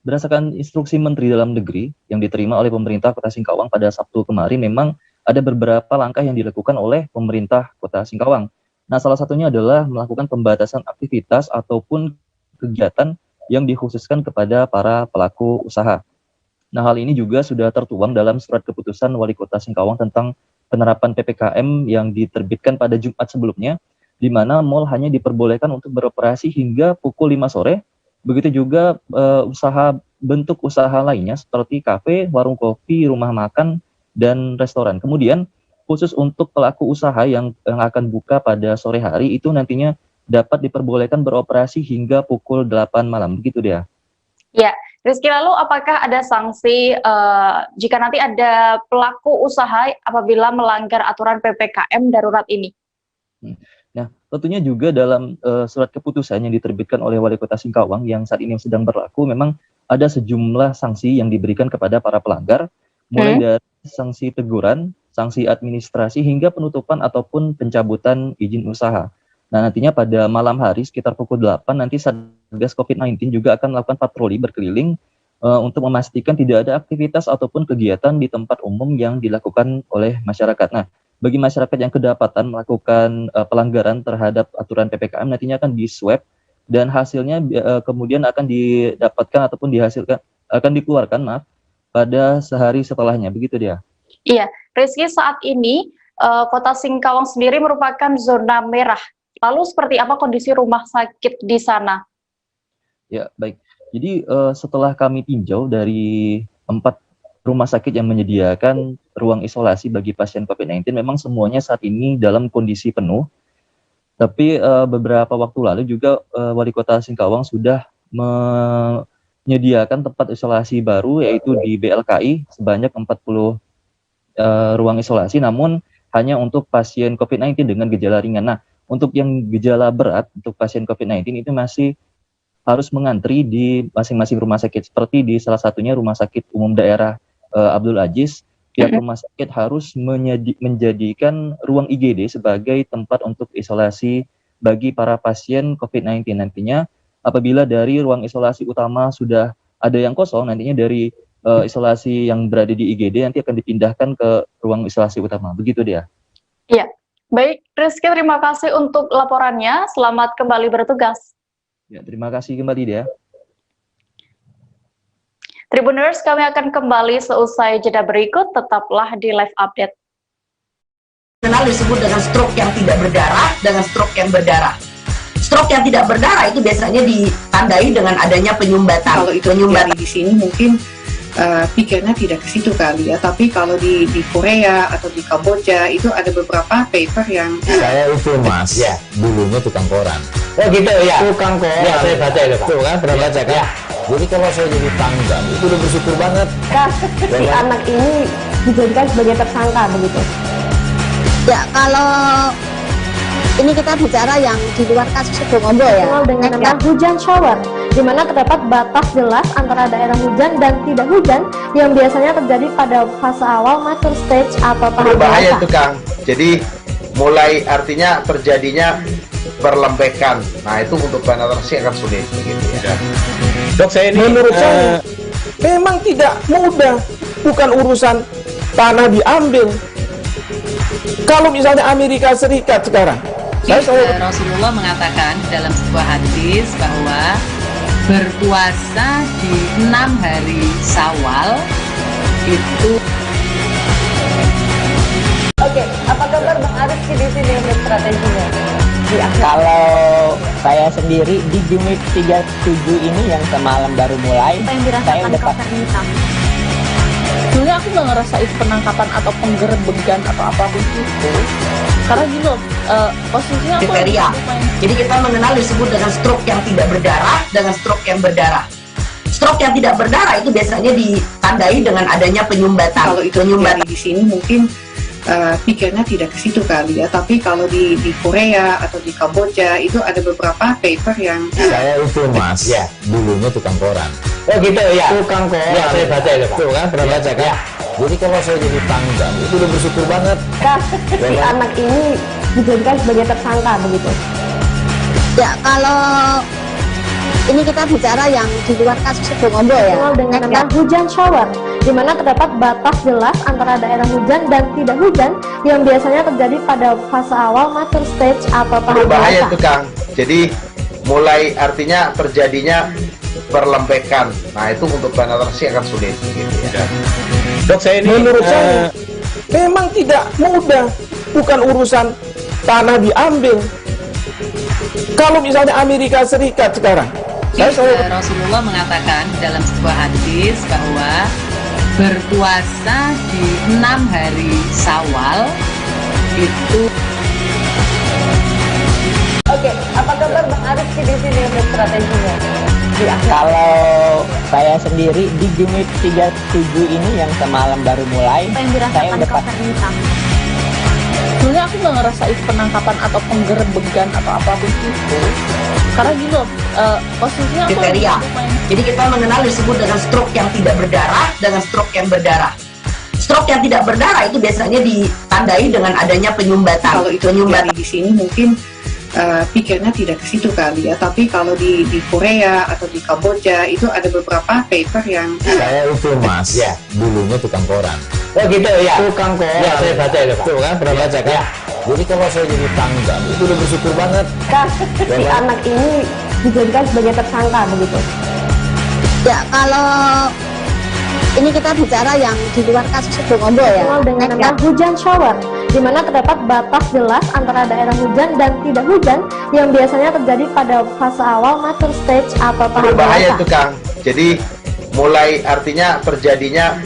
berdasarkan instruksi Menteri Dalam Negeri yang diterima oleh pemerintah Kota Singkawang pada Sabtu kemarin, memang ada beberapa langkah yang dilakukan oleh pemerintah Kota Singkawang. Nah, salah satunya adalah melakukan pembatasan aktivitas ataupun kegiatan yang dikhususkan kepada para pelaku usaha. Nah, hal ini juga sudah tertuang dalam surat keputusan Wali Kota Singkawang tentang penerapan PPKM yang diterbitkan pada Jumat sebelumnya, di mana mal hanya diperbolehkan untuk beroperasi hingga pukul 5 sore. Begitu juga bentuk usaha lainnya seperti kafe, warung kopi, rumah makan, dan restoran. Kemudian khusus untuk pelaku usaha yang akan buka pada sore hari itu nantinya dapat diperbolehkan beroperasi hingga pukul 8 malam. Begitu dia. Ya, Rizky, lalu apakah ada sanksi jika nanti ada pelaku usaha apabila melanggar aturan PPKM darurat ini? Nah, tentunya juga dalam surat keputusan yang diterbitkan oleh Wali Kota Singkawang yang saat ini sedang berlaku, memang ada sejumlah sanksi yang diberikan kepada para pelanggar, mulai dari sanksi teguran, sanksi administrasi, hingga penutupan ataupun pencabutan izin usaha. Nah, nantinya pada malam hari sekitar pukul 8 nanti Satgas COVID-19 juga akan melakukan patroli berkeliling untuk memastikan tidak ada aktivitas ataupun kegiatan di tempat umum yang dilakukan oleh masyarakat. Nah, bagi masyarakat yang kedapatan melakukan pelanggaran terhadap aturan PPKM nantinya akan di-swab dan hasilnya kemudian akan didapatkan ataupun akan dikeluarkan pada sehari setelahnya. Begitu dia. Iya, Rizky, saat ini Kota Singkawang sendiri merupakan zona merah. Lalu seperti apa kondisi rumah sakit di sana? Ya, baik. Jadi setelah kami tinjau dari 4 rumah sakit yang menyediakan ruang isolasi bagi pasien COVID-19, memang semuanya saat ini dalam kondisi penuh. Tapi beberapa waktu lalu juga Wali Kota Singkawang sudah menyediakan tempat isolasi baru, yaitu di BLKI sebanyak 40 ruang isolasi, namun hanya untuk pasien COVID-19 dengan gejala ringan. Nah, untuk yang gejala berat, untuk pasien COVID-19 itu masih harus mengantri di masing-masing rumah sakit. Seperti di salah satunya Rumah Sakit Umum Daerah Abdul Aziz, pihak rumah sakit harus menjadikan ruang IGD sebagai tempat untuk isolasi bagi para pasien COVID-19. Nantinya apabila dari ruang isolasi utama sudah ada yang kosong, nantinya dari isolasi yang berada di IGD nanti akan dipindahkan ke ruang isolasi utama. Begitu dia. Iya. Baik, Rizky, terima kasih untuk laporannya. Selamat kembali bertugas. Ya, terima kasih kembali dia. Tribuners, kami akan kembali seusai jeda berikut. Tetaplah di live update. Kenal disebut dengan stroke yang tidak berdarah dengan stroke yang berdarah. Stroke yang tidak berdarah itu biasanya ditandai dengan adanya penyumbatan. Kalau itu penyumbatan di sini mungkin pikirnya tidak ke situ kali ya, tapi kalau di Korea atau di Kamboja itu ada beberapa paper yang saya itu mas ya dulunya tukang koran. Oh gitu ya, tukang koran ya, saya baca itu tuh kan, pernah baca kan ya. Jadi kalau saya jadi tanggal itu udah bersyukur banget. Si anak ini dijadikan sebagai tersangka begitu ya. Kalau ini kita bicara yang di luar kasus Subombo ya, dengan nama hujan shower, di mana terdapat batas jelas antara daerah hujan dan tidak hujan yang biasanya terjadi pada fase awal mature stage atau tahap bahaya itu Kang. Jadi mulai artinya terjadinya perlembekan. Nah itu untuk penetrasi akan sulit begitu ya. Dok, saya ini menurut saya memang tidak mudah, bukan urusan tanah diambil, Kalau misalnya Amerika Serikat sekarang, Rasulullah mengatakan dalam sebuah hadis bahwa berpuasa di 6 hari Syawal itu. Oke, apa kabar Bang Arief di sini untuk strateginya? Kalau saya sendiri di Jumip 37 ini yang semalam baru mulai, Apa yang saya dirasakan udah Kak Nita? Sebenarnya aku nggak ngerasain penangkapan atau penggerebekan atau apapun itu, karena gini loh, posisinya aku Kriteria. Jadi kita mengenal disebut dengan stroke yang tidak berdarah dengan stroke yang berdarah. Stroke yang tidak berdarah itu biasanya ditandai dengan adanya penyumbatan. Kalau itu terjadi di sini mungkin pikirnya tidak ke situ kali ya, tapi kalau di Korea atau di Kamboja itu ada beberapa paper yang Saya itu mas, ya dulunya tukang koran. Oh gitu ya. Tukang koran. Ya saya baca itu pak. Tuh kan pernah baca kan? Jadi kalau saya jadi pangdam itu udah bersyukur banget. Si anak ini dijadikan sebagai tersangka begitu. Ya, kalau ini kita bicara yang di luar kasus Sibolgambo ya. Dengan nama hujan shower, di mana terdapat batas jelas antara daerah hujan dan tidak hujan yang biasanya terjadi pada fase awal mature stage atau tahap Berbahaya dewasa. itu Kang. Jadi mulai artinya terjadinya perlembekan. Nah itu untuk penetrasi akan sulit gitu ya. Dok, saya ini menurut saya memang tidak mudah, bukan urusan tanah diambil. Kalau misalnya Amerika Serikat sekarang, Rasulullah mengatakan dalam sebuah hadis bahwa berpuasa di 6 hari Syawal itu. Oke, apa kabar Bang Arief di sini untuk strateginya? Kalau saya sendiri di Jumip 37 ini yang semalam baru mulai, Apa yang saya dirasakan udah Kak Nita? Sebenarnya aku nggak ngerasain penangkapan atau penggerebekan atau apapun itu, karena gini loh, posisinya aku Kriteria. Jadi kita mengenal disebut dengan stroke yang tidak berdarah dengan stroke yang berdarah. Stroke yang tidak berdarah itu biasanya ditandai dengan adanya penyumbatan. kalau itu terjadi di sini mungkin pikirnya tidak ke situ kali ya, tapi kalau di Korea atau di Kamboja itu ada beberapa paper yang Saya itu mas, ya dulunya tukang koran. Oh gitu ya. Tukang koran. Ya saya baca itu pak. Tuh kan pernah baca kan? Jadi kalau saya jadi pangdam itu udah bersyukur banget. Si anak ini dijadikan sebagai tersangka begitu. Ya, kalau ini kita bicara yang di luar kasus Sibolgambo ya. Dengan nama hujan shower, di mana terdapat batas jelas antara daerah hujan dan tidak hujan yang biasanya terjadi pada fase awal mature stage atau tahap Berbahaya dewasa. itu Kang. Jadi mulai artinya terjadinya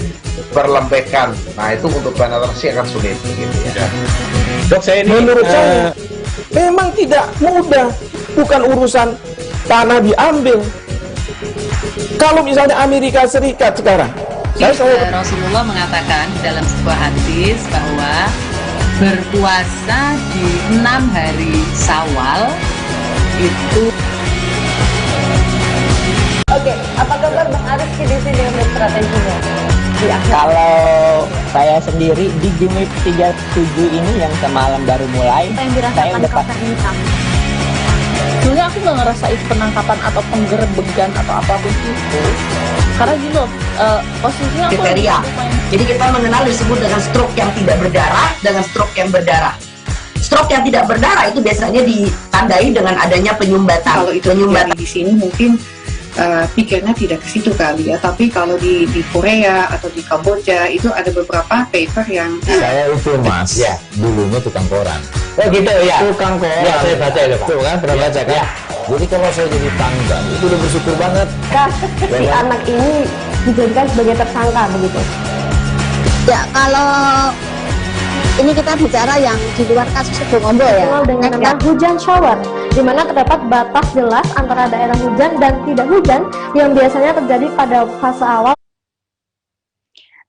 perlembekan. Nah itu untuk penetrasi akan sulit gitu ya. Dok, saya ini menurut saya memang tidak mudah, bukan urusan tanah diambil. Kalau misalnya Amerika Serikat sekarang, Rasulullah mengatakan dalam sebuah hadis bahwa berpuasa di 6 hari Syawal itu. Oke, apa kabar Bang Arief di sini untuk strateginya? Kalau saya sendiri di Jumip 37 ini yang semalam baru mulai, Apa yang saya dirasakan udah Kak Nita? Sebenarnya aku nggak ngerasain penangkapan atau penggerebekan atau apapun itu, karena gini loh, posisinya aku Kriteria. Jadi kita mengenal disebut dengan stroke yang tidak berdarah dengan stroke yang berdarah. Stroke yang tidak berdarah itu biasanya ditandai dengan adanya penyumbatan. kalau itu terjadi di sini mungkin pikirnya tidak ke situ kali ya, tapi kalau di Korea atau di Kamboja itu ada beberapa paper yang Saya itu mas, ya dulunya tukang koran. Oh gitu ya. Tukang koran. Ya saya baca itu pak. Tuh kan pernah baca kan? Jadi kalau saya jadi pangdam itu udah bersyukur banget. Si anak ini dijadikan sebagai tersangka begitu. Ya, kalau ini kita bicara yang di luar kasus Sibolgambo ya. Dengan nama hujan shower, di mana terdapat batas jelas antara daerah hujan dan tidak hujan yang biasanya terjadi pada fase awal.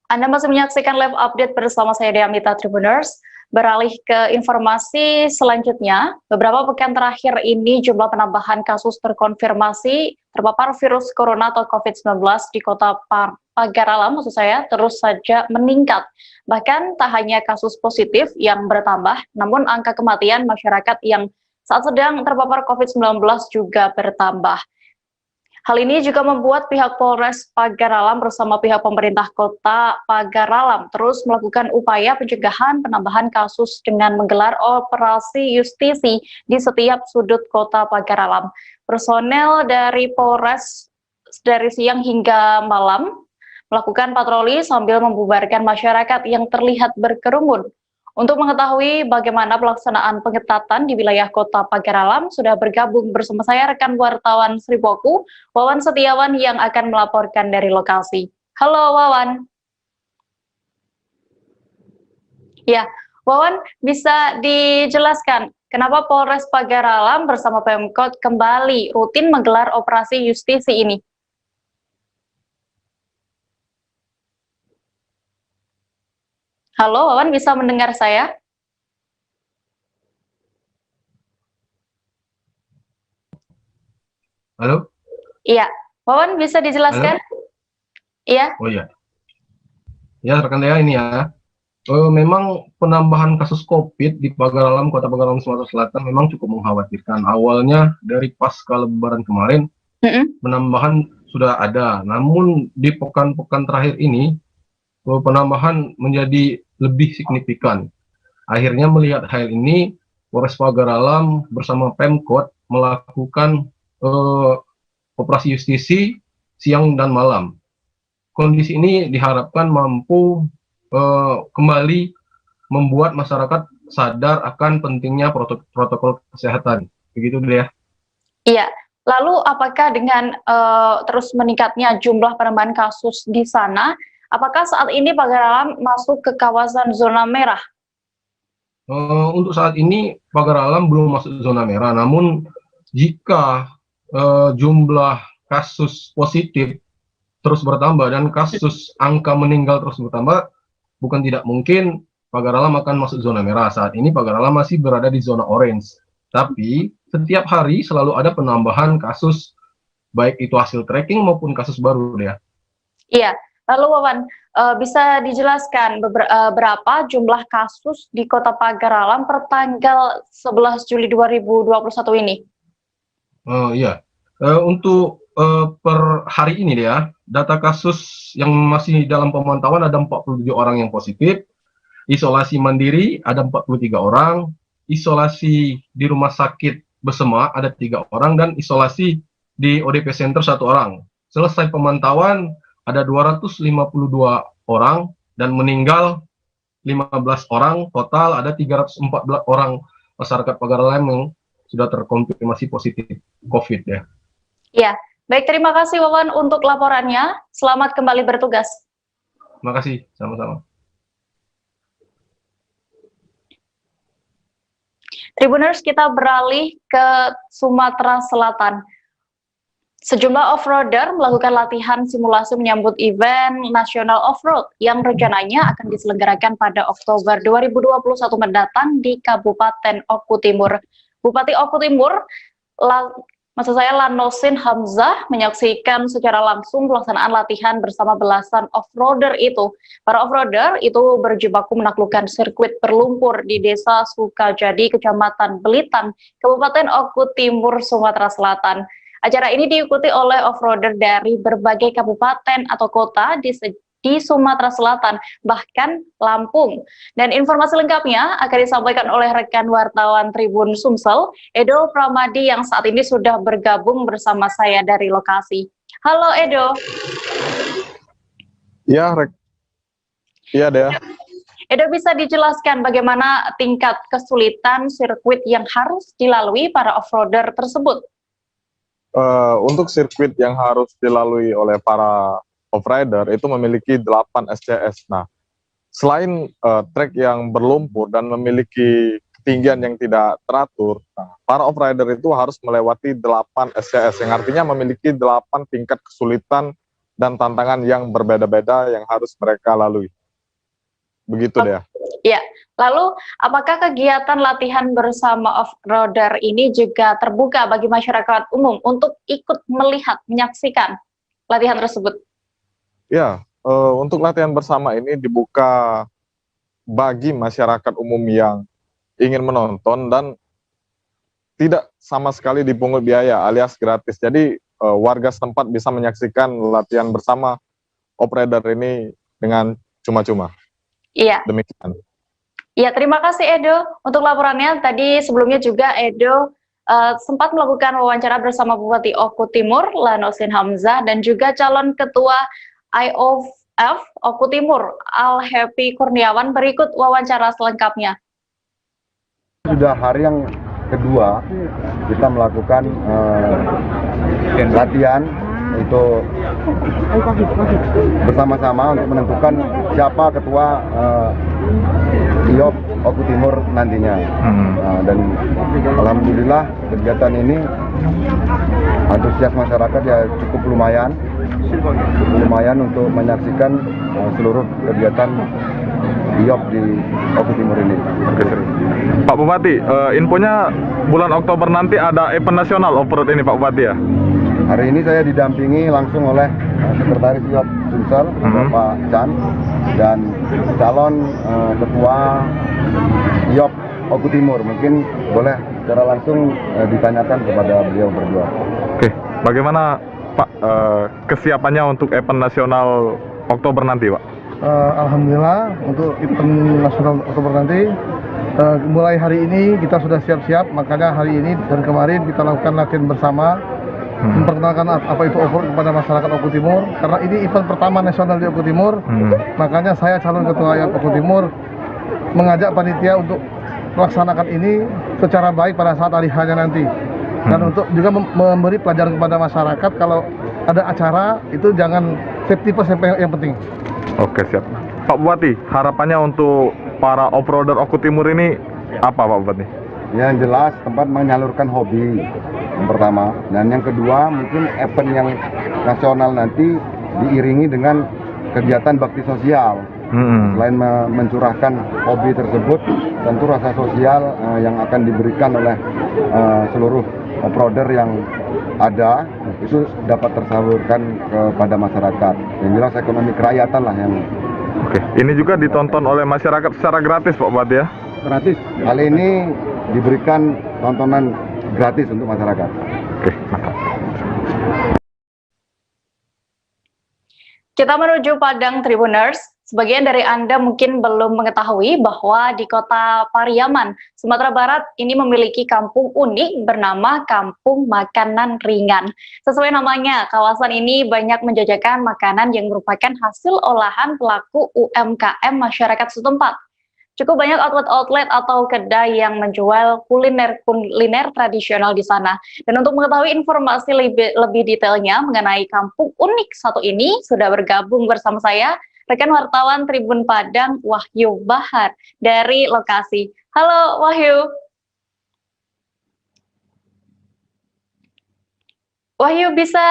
Anda masih menyaksikan live update bersama saya Diamita Tribuners. Beralih ke informasi selanjutnya, beberapa pekan terakhir ini jumlah penambahan kasus terkonfirmasi terpapar virus corona atau COVID-19 di kota Pagar-Alam maksud saya terus saja meningkat. Bahkan tak hanya kasus positif yang bertambah, namun angka kematian masyarakat yang saat sedang terpapar COVID-19 juga bertambah. Hal ini juga membuat pihak Polres Pagaralam bersama pihak pemerintah Kota Pagaralam terus melakukan upaya pencegahan penambahan kasus dengan menggelar operasi justisi di setiap sudut Kota Pagaralam. Personel dari Polres dari siang hingga malam melakukan patroli sambil membubarkan masyarakat yang terlihat berkerumun. Untuk mengetahui bagaimana pelaksanaan pengetatan di wilayah Kota Pagaralam, sudah bergabung bersama saya rekan wartawan Sriboku, Wawan Setiawan yang akan melaporkan dari lokasi. Halo Wawan. Ya, Wawan bisa dijelaskan kenapa Polres Pagaralam bersama Pemkot kembali rutin menggelar operasi justisi ini? Halo, Wawan bisa mendengar saya? Halo? Iya, Wawan bisa dijelaskan? Iya. Oh iya. Ya, rekan Dea ini ya. Memang penambahan kasus COVID di Pagaralam, Kota Pagaralam, Sumatera Selatan memang cukup mengkhawatirkan. Awalnya dari pasca Lebaran kemarin, penambahan sudah ada. Namun di pekan-pekan terakhir ini, penambahan menjadi lebih signifikan. Akhirnya melihat hal ini, Polres Pagaralam bersama Pemkot melakukan operasi justisi siang dan malam. Kondisi ini diharapkan mampu kembali membuat masyarakat sadar akan pentingnya protokol kesehatan. Begitu ya. Iya. Lalu apakah dengan terus meningkatnya jumlah penambahan kasus di sana, apakah saat ini Pagaralam masuk ke kawasan zona merah? Untuk saat ini Pagaralam belum masuk zona merah, namun jika jumlah kasus positif terus bertambah dan kasus angka meninggal terus bertambah, bukan tidak mungkin Pagaralam akan masuk zona merah. Saat ini Pagaralam masih berada di zona orange, tapi setiap hari selalu ada penambahan kasus, baik itu hasil tracking maupun kasus baru ya. Iya. Lalu Wawan, bisa dijelaskan berapa jumlah kasus di Kota Pagaralam per tanggal 11 Juli 2021 ini? Iya, untuk per hari ini ya, data kasus yang masih dalam pemantauan ada 47 orang yang positif, isolasi mandiri ada 43 orang, isolasi di rumah sakit Besema ada 3 orang, dan isolasi di ODP Center 1 orang. Selesai pemantauan ada 252 orang dan meninggal 15 orang, total ada 314 orang masyarakat Pagaralam yang sudah terkonfirmasi positif COVID ya. Iya, baik, terima kasih Wawan untuk laporannya. Selamat kembali bertugas. Terima kasih, sama-sama. Tribuners, kita beralih ke Sumatera Selatan. Sejumlah off-roader melakukan latihan simulasi menyambut event nasional off-road yang rencananya akan diselenggarakan pada Oktober 2021 mendatang di Kabupaten Oku Timur. Bupati Oku Timur, Lanosin Hamzah, menyaksikan secara langsung pelaksanaan latihan bersama belasan off-roader itu. Para off-roader itu berjibaku menaklukkan sirkuit berlumpur di Desa Sukajadi, Kecamatan Belitan, Kabupaten Oku Timur, Sumatera Selatan. Acara ini diikuti oleh off-roader dari berbagai kabupaten atau kota di Sumatera Selatan, bahkan Lampung. Dan informasi lengkapnya akan disampaikan oleh rekan wartawan Tribun Sumsel, Edo Pramadi, yang saat ini sudah bergabung bersama saya dari lokasi. Halo Edo. Iya Dea. Edo, bisa dijelaskan bagaimana tingkat kesulitan sirkuit yang harus dilalui para off-roader tersebut? Untuk sirkuit yang harus dilalui oleh para off-rider itu memiliki 8 SCS. Nah, selain trek yang berlumpur dan memiliki ketinggian yang tidak teratur, para off-rider itu harus melewati 8 SCS, yang artinya memiliki 8 tingkat kesulitan dan tantangan yang berbeda-beda yang harus mereka lalui. Begitu deh. Ya, lalu apakah kegiatan latihan bersama off-roader ini juga terbuka bagi masyarakat umum untuk ikut melihat, menyaksikan latihan tersebut? Ya, untuk latihan bersama ini dibuka bagi masyarakat umum yang ingin menonton dan tidak sama sekali dipungut biaya alias gratis. Jadi warga setempat bisa menyaksikan latihan bersama operator ini dengan cuma-cuma. Iya. Demikian. Iya, terima kasih Edo untuk laporannya. Tadi sebelumnya juga Edo sempat melakukan wawancara bersama Bupati Oku Timur, Lanosin Hamzah, dan juga calon ketua IOF Oku Timur, Al Happy Kurniawan. Berikut wawancara selengkapnya. Sudah hari yang kedua kita melakukan latihan untuk bersama-sama untuk menentukan siapa ketua IOF Oku Timur nantinya. Dan alhamdulillah kegiatan ini antusias masyarakat ya cukup lumayan untuk menyaksikan seluruh kegiatan IOF di Oku Timur ini. Pak Bupati, infonya bulan Oktober nanti ada event nasional off-road ini Pak Bupati ya? Hari ini saya didampingi langsung oleh Sekretaris IOF Sumsel, Bapak Chan, dan calon ketua IOF Oku Timur. Mungkin boleh secara langsung ditanyakan kepada beliau berdua. Oke, bagaimana Pak kesiapannya untuk event nasional Oktober nanti Pak? Alhamdulillah untuk event nasional Oktober nanti mulai hari ini kita sudah siap-siap, makanya hari ini dan kemarin kita lakukan latihan bersama memperkenalkan apa itu off-road kepada masyarakat Oku Timur, karena ini event pertama nasional di Oku Timur. Makanya saya calon ketua IOF Oku Timur mengajak panitia untuk melaksanakan ini secara baik pada saat hari hanya nanti, dan untuk juga memberi pelajaran kepada masyarakat kalau ada acara itu jangan safety first yang penting. Oke, siap. Pak Bupati, harapannya untuk para off-roader Oku Timur ini apa Pak Bupati? Yang jelas tempat menyalurkan hobi yang pertama, dan yang kedua mungkin event yang nasional nanti diiringi dengan kegiatan bakti sosial. Selain mencurahkan hobi tersebut, tentu rasa sosial yang akan diberikan oleh seluruh off-roader yang ada itu dapat tersalurkan kepada masyarakat. Yang jelas ekonomi kerakyatan lah yang. Oke, ini juga ditonton oleh masyarakat secara gratis Pak Bupati ya? Gratis. Kali ini diberikan tontonan gratis untuk masyarakat. Oke, mantap. Kita menuju Padang Tribuners. Sebagian dari Anda mungkin belum mengetahui bahwa di kota Pariaman, Sumatera Barat ini memiliki kampung unik bernama Kampung Makanan Ringan. Sesuai namanya, kawasan ini banyak menjajakan makanan yang merupakan hasil olahan pelaku UMKM masyarakat setempat. Cukup banyak outlet-outlet atau kedai yang menjual kuliner tradisional di sana. Dan untuk mengetahui informasi lebih detailnya mengenai kampung unik satu ini, sudah bergabung bersama saya rekan wartawan Tribun Padang, Wahyu Bahar, dari lokasi. Halo Wahyu. Wahyu, bisa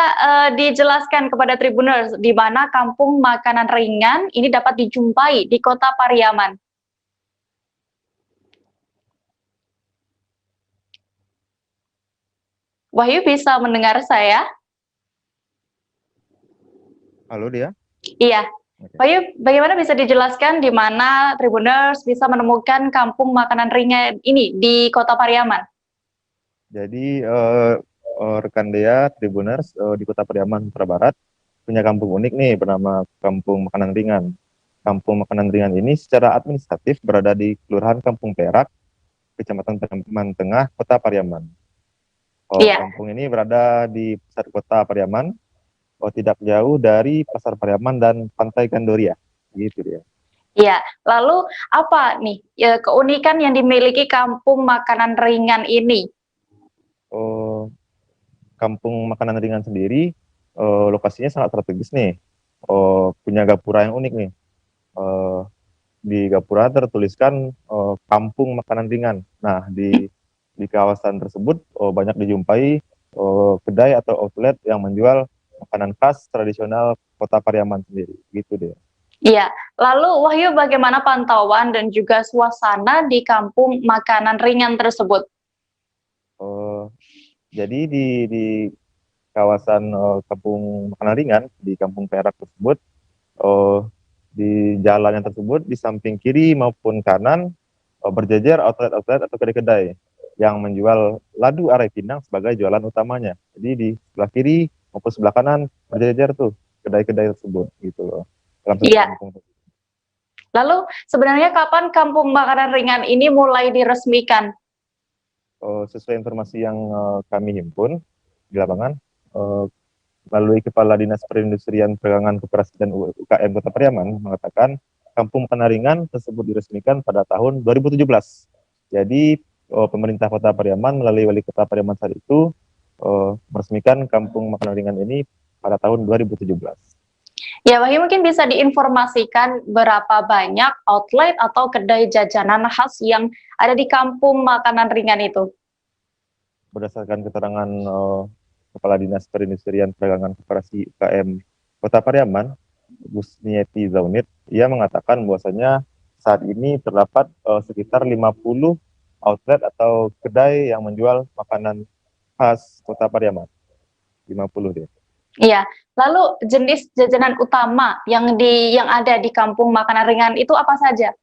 dijelaskan kepada Tribuners di mana Kampung Makanan Ringan ini dapat dijumpai di kota Pariaman? Wahyu, bisa mendengar saya? Halo dia? Iya. Wahyu, bagaimana bisa dijelaskan di mana Tribuners bisa menemukan Kampung Makanan Ringan ini di kota Pariaman? Jadi rekan Dea Tribuners di kota Pariaman, Sumatera Barat punya kampung unik nih bernama Kampung Makanan Ringan. Kampung Makanan Ringan ini secara administratif berada di Kelurahan Kampung Perak, Kecamatan Pariaman Tengah, Kota Pariaman. Kampung ini berada di pusat kota Pariaman, tidak jauh dari Pasar Pariaman dan Pantai Gandoria, gitu dia. Iya, lalu apa nih keunikan yang dimiliki Kampung Makanan Ringan ini? Kampung Makanan Ringan sendiri lokasinya sangat strategis nih, punya gapura yang unik nih. Di gapura tertuliskan Kampung Makanan Ringan. Nah, di kawasan tersebut banyak dijumpai kedai atau outlet yang menjual makanan khas tradisional kota Pariaman sendiri, gitu deh. Iya, lalu Wahyu, bagaimana pantauan dan juga suasana di Kampung Makanan Ringan tersebut? Jadi di kawasan Kampung Makanan Ringan di Kampung Perak tersebut, di jalannya tersebut di samping kiri maupun kanan berjejer outlet-outlet atau kedai-kedai. yang menjual ladu arai Pinang sebagai jualan utamanya. Jadi di sebelah kiri maupun sebelah kanan berjejer tuh kedai-kedai tersebut gitu loh. Dalam satu Iya. kampung. Lalu sebenarnya kapan kampung makanan ringan ini mulai diresmikan? Sesuai informasi yang kami himpun di lapangan melalui Kepala Dinas Perindustrian Perdagangan Koperasi dan UKM Kota Pariaman mengatakan kampung makanan ringan tersebut diresmikan pada tahun 2017. Jadi pemerintah Kota Pariaman melalui Wali Kota Pariaman saat itu meresmikan kampung makanan ringan ini pada tahun 2017. Ya, Wahyu mungkin bisa diinformasikan berapa banyak outlet atau kedai jajanan khas yang ada di kampung makanan ringan itu? Berdasarkan keterangan Kepala Dinas Perindustrian Perdagangan Koperasi UKM Kota Pariaman, Gusnieti Zaunit, ia mengatakan bahwasanya saat ini terdapat sekitar 50 outlet atau kedai yang menjual makanan khas Kota Pariaman. 50 deh. Iya. Lalu jenis jajanan utama yang ada di kampung makanan ringan itu apa saja?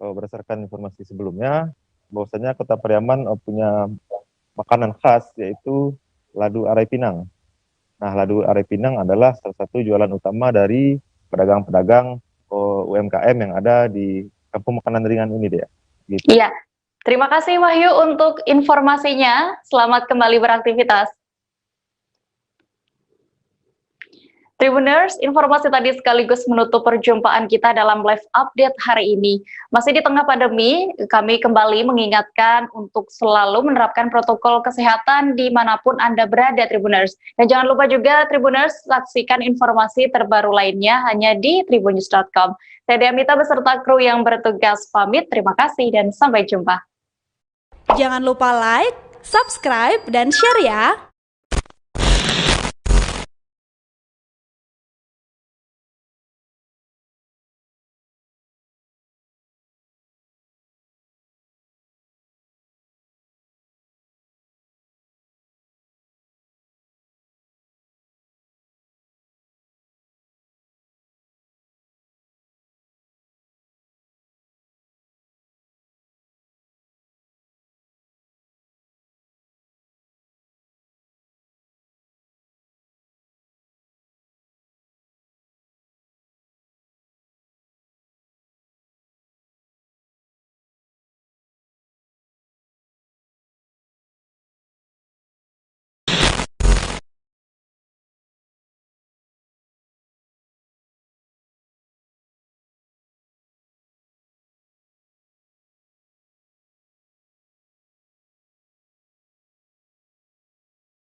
Berdasarkan informasi sebelumnya, bahwasanya Kota Pariaman punya makanan khas yaitu ladu arai Pinang. Nah, ladu arai Pinang adalah salah satu jualan utama dari pedagang-pedagang UMKM yang ada di kampung makanan ringan ini deh. Gitu. Iya. Terima kasih Wahyu untuk informasinya. Selamat kembali beraktivitas. Tribuners, informasi tadi sekaligus menutup perjumpaan kita dalam live update hari ini. Masih di tengah pandemi, kami kembali mengingatkan untuk selalu menerapkan protokol kesehatan dimanapun Anda berada, Tribuners. Dan jangan lupa juga, Tribuners, saksikan informasi terbaru lainnya hanya di tribunnews.com. Saya Dea Mita beserta kru yang bertugas pamit. Terima kasih dan sampai jumpa. Jangan lupa like, subscribe, dan share ya!